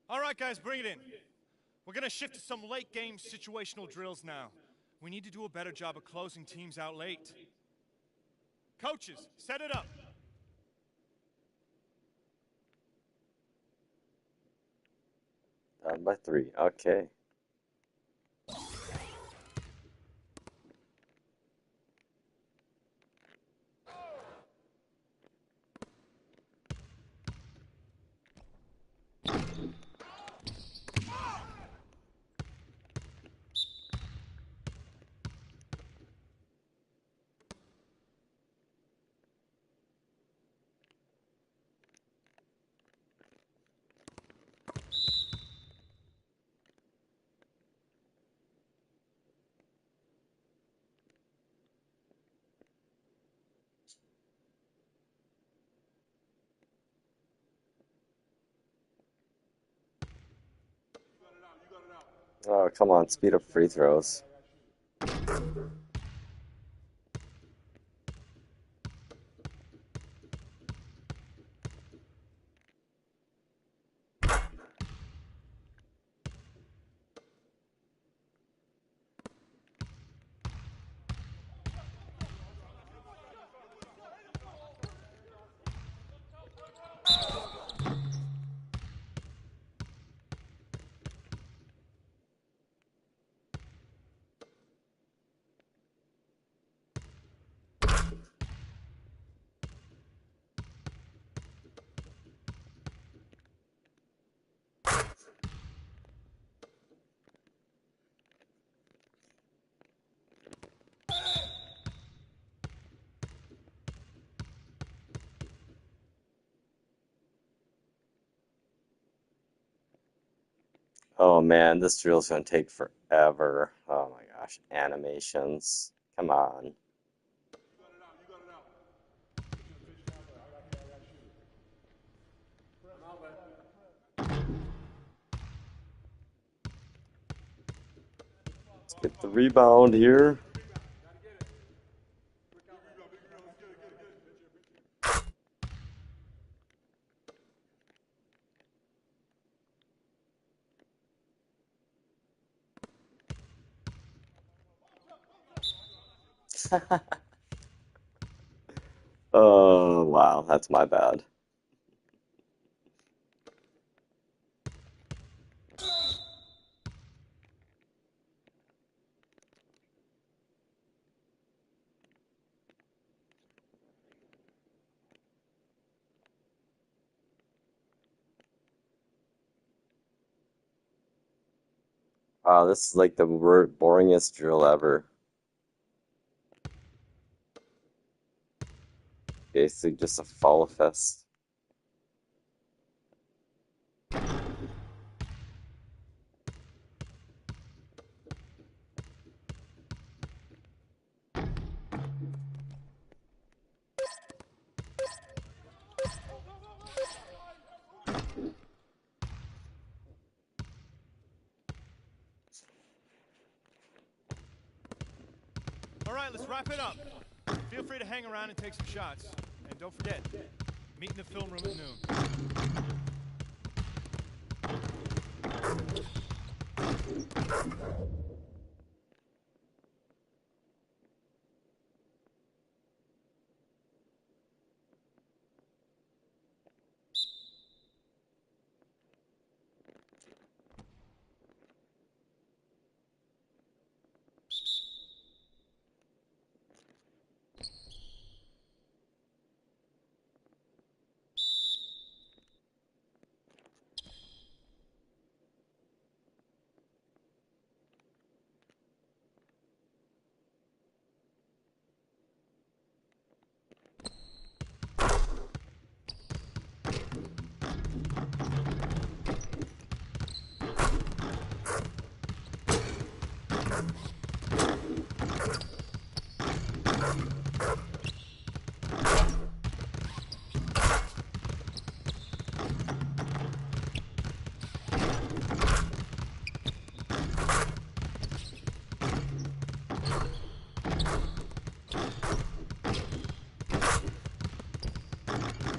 All right, guys, bring it in. We're going to shift to some late game situational drills now. We need to do a better job of closing teams out late. Coaches, set it up. Down by 3. Okay. Oh, come on, speed up free throws. Oh man, this drill's gonna take forever. Oh my gosh, animations. Come on. Let's get the rebound here. Oh, wow, that's my bad. Wow, this is like the boringest drill ever. Basically just a fall fest. All right, let's wrap it up. Feel free to hang around and take some shots. And don't forget, meet in the film room at noon.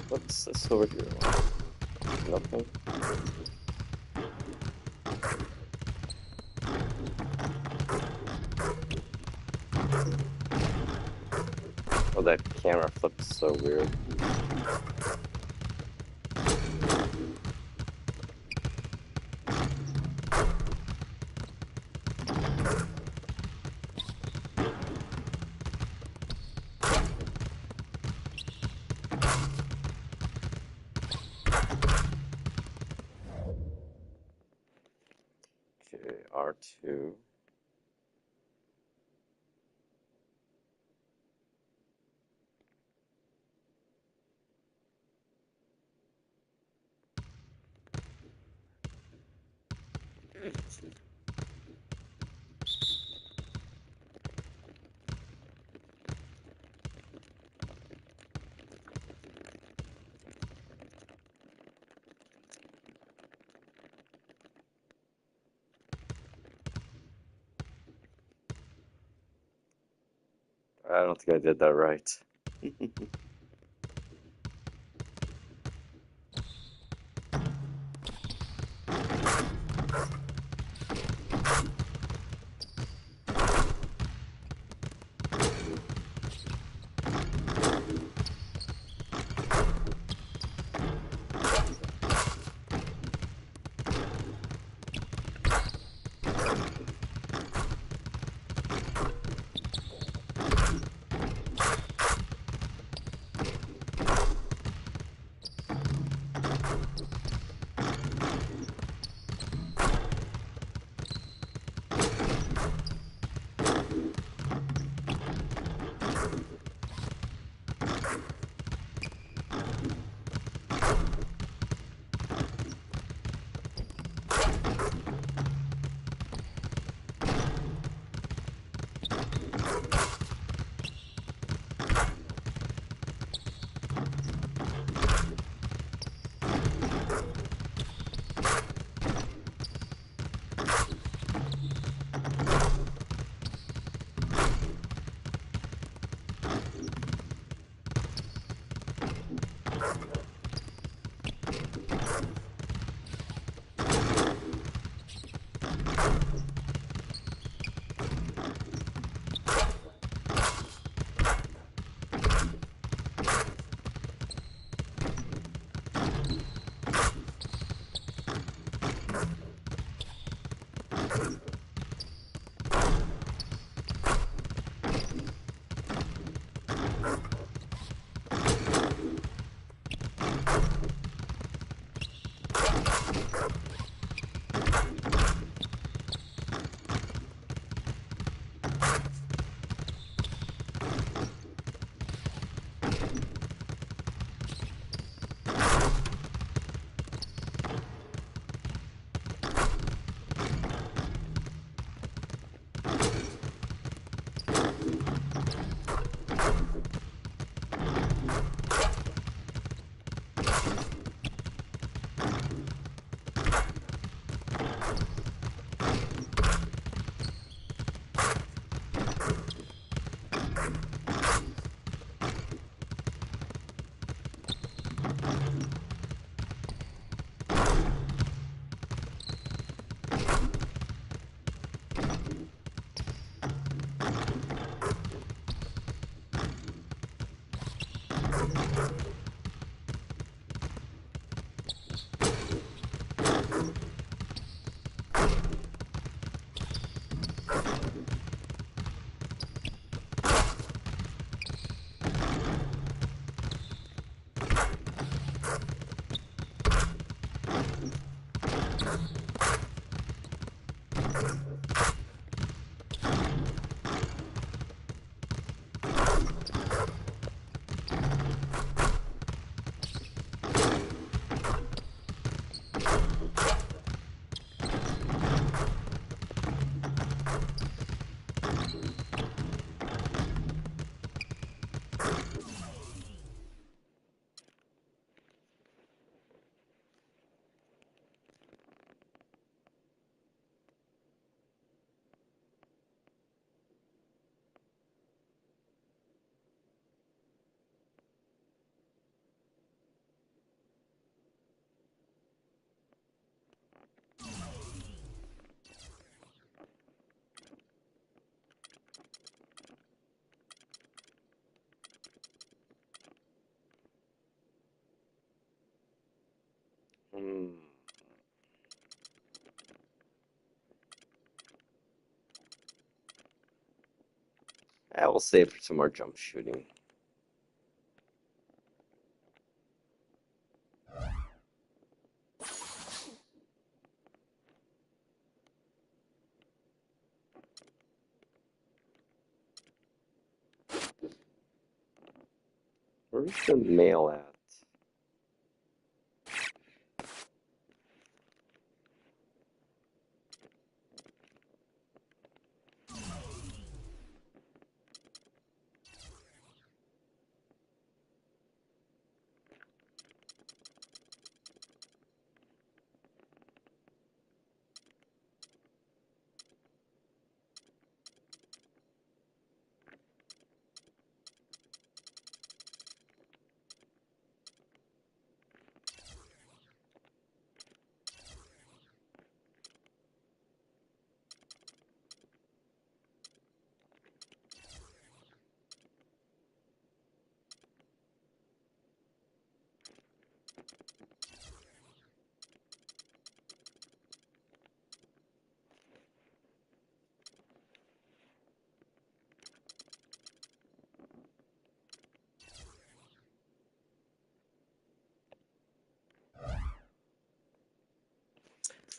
What's this over here? Nothing. Oh, that camera flips so weird. 2. I don't think I did that right. I will save for some more jump shooting. Where's the mail at?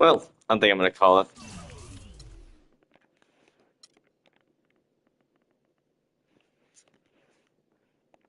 Well, I think I'm going to call it.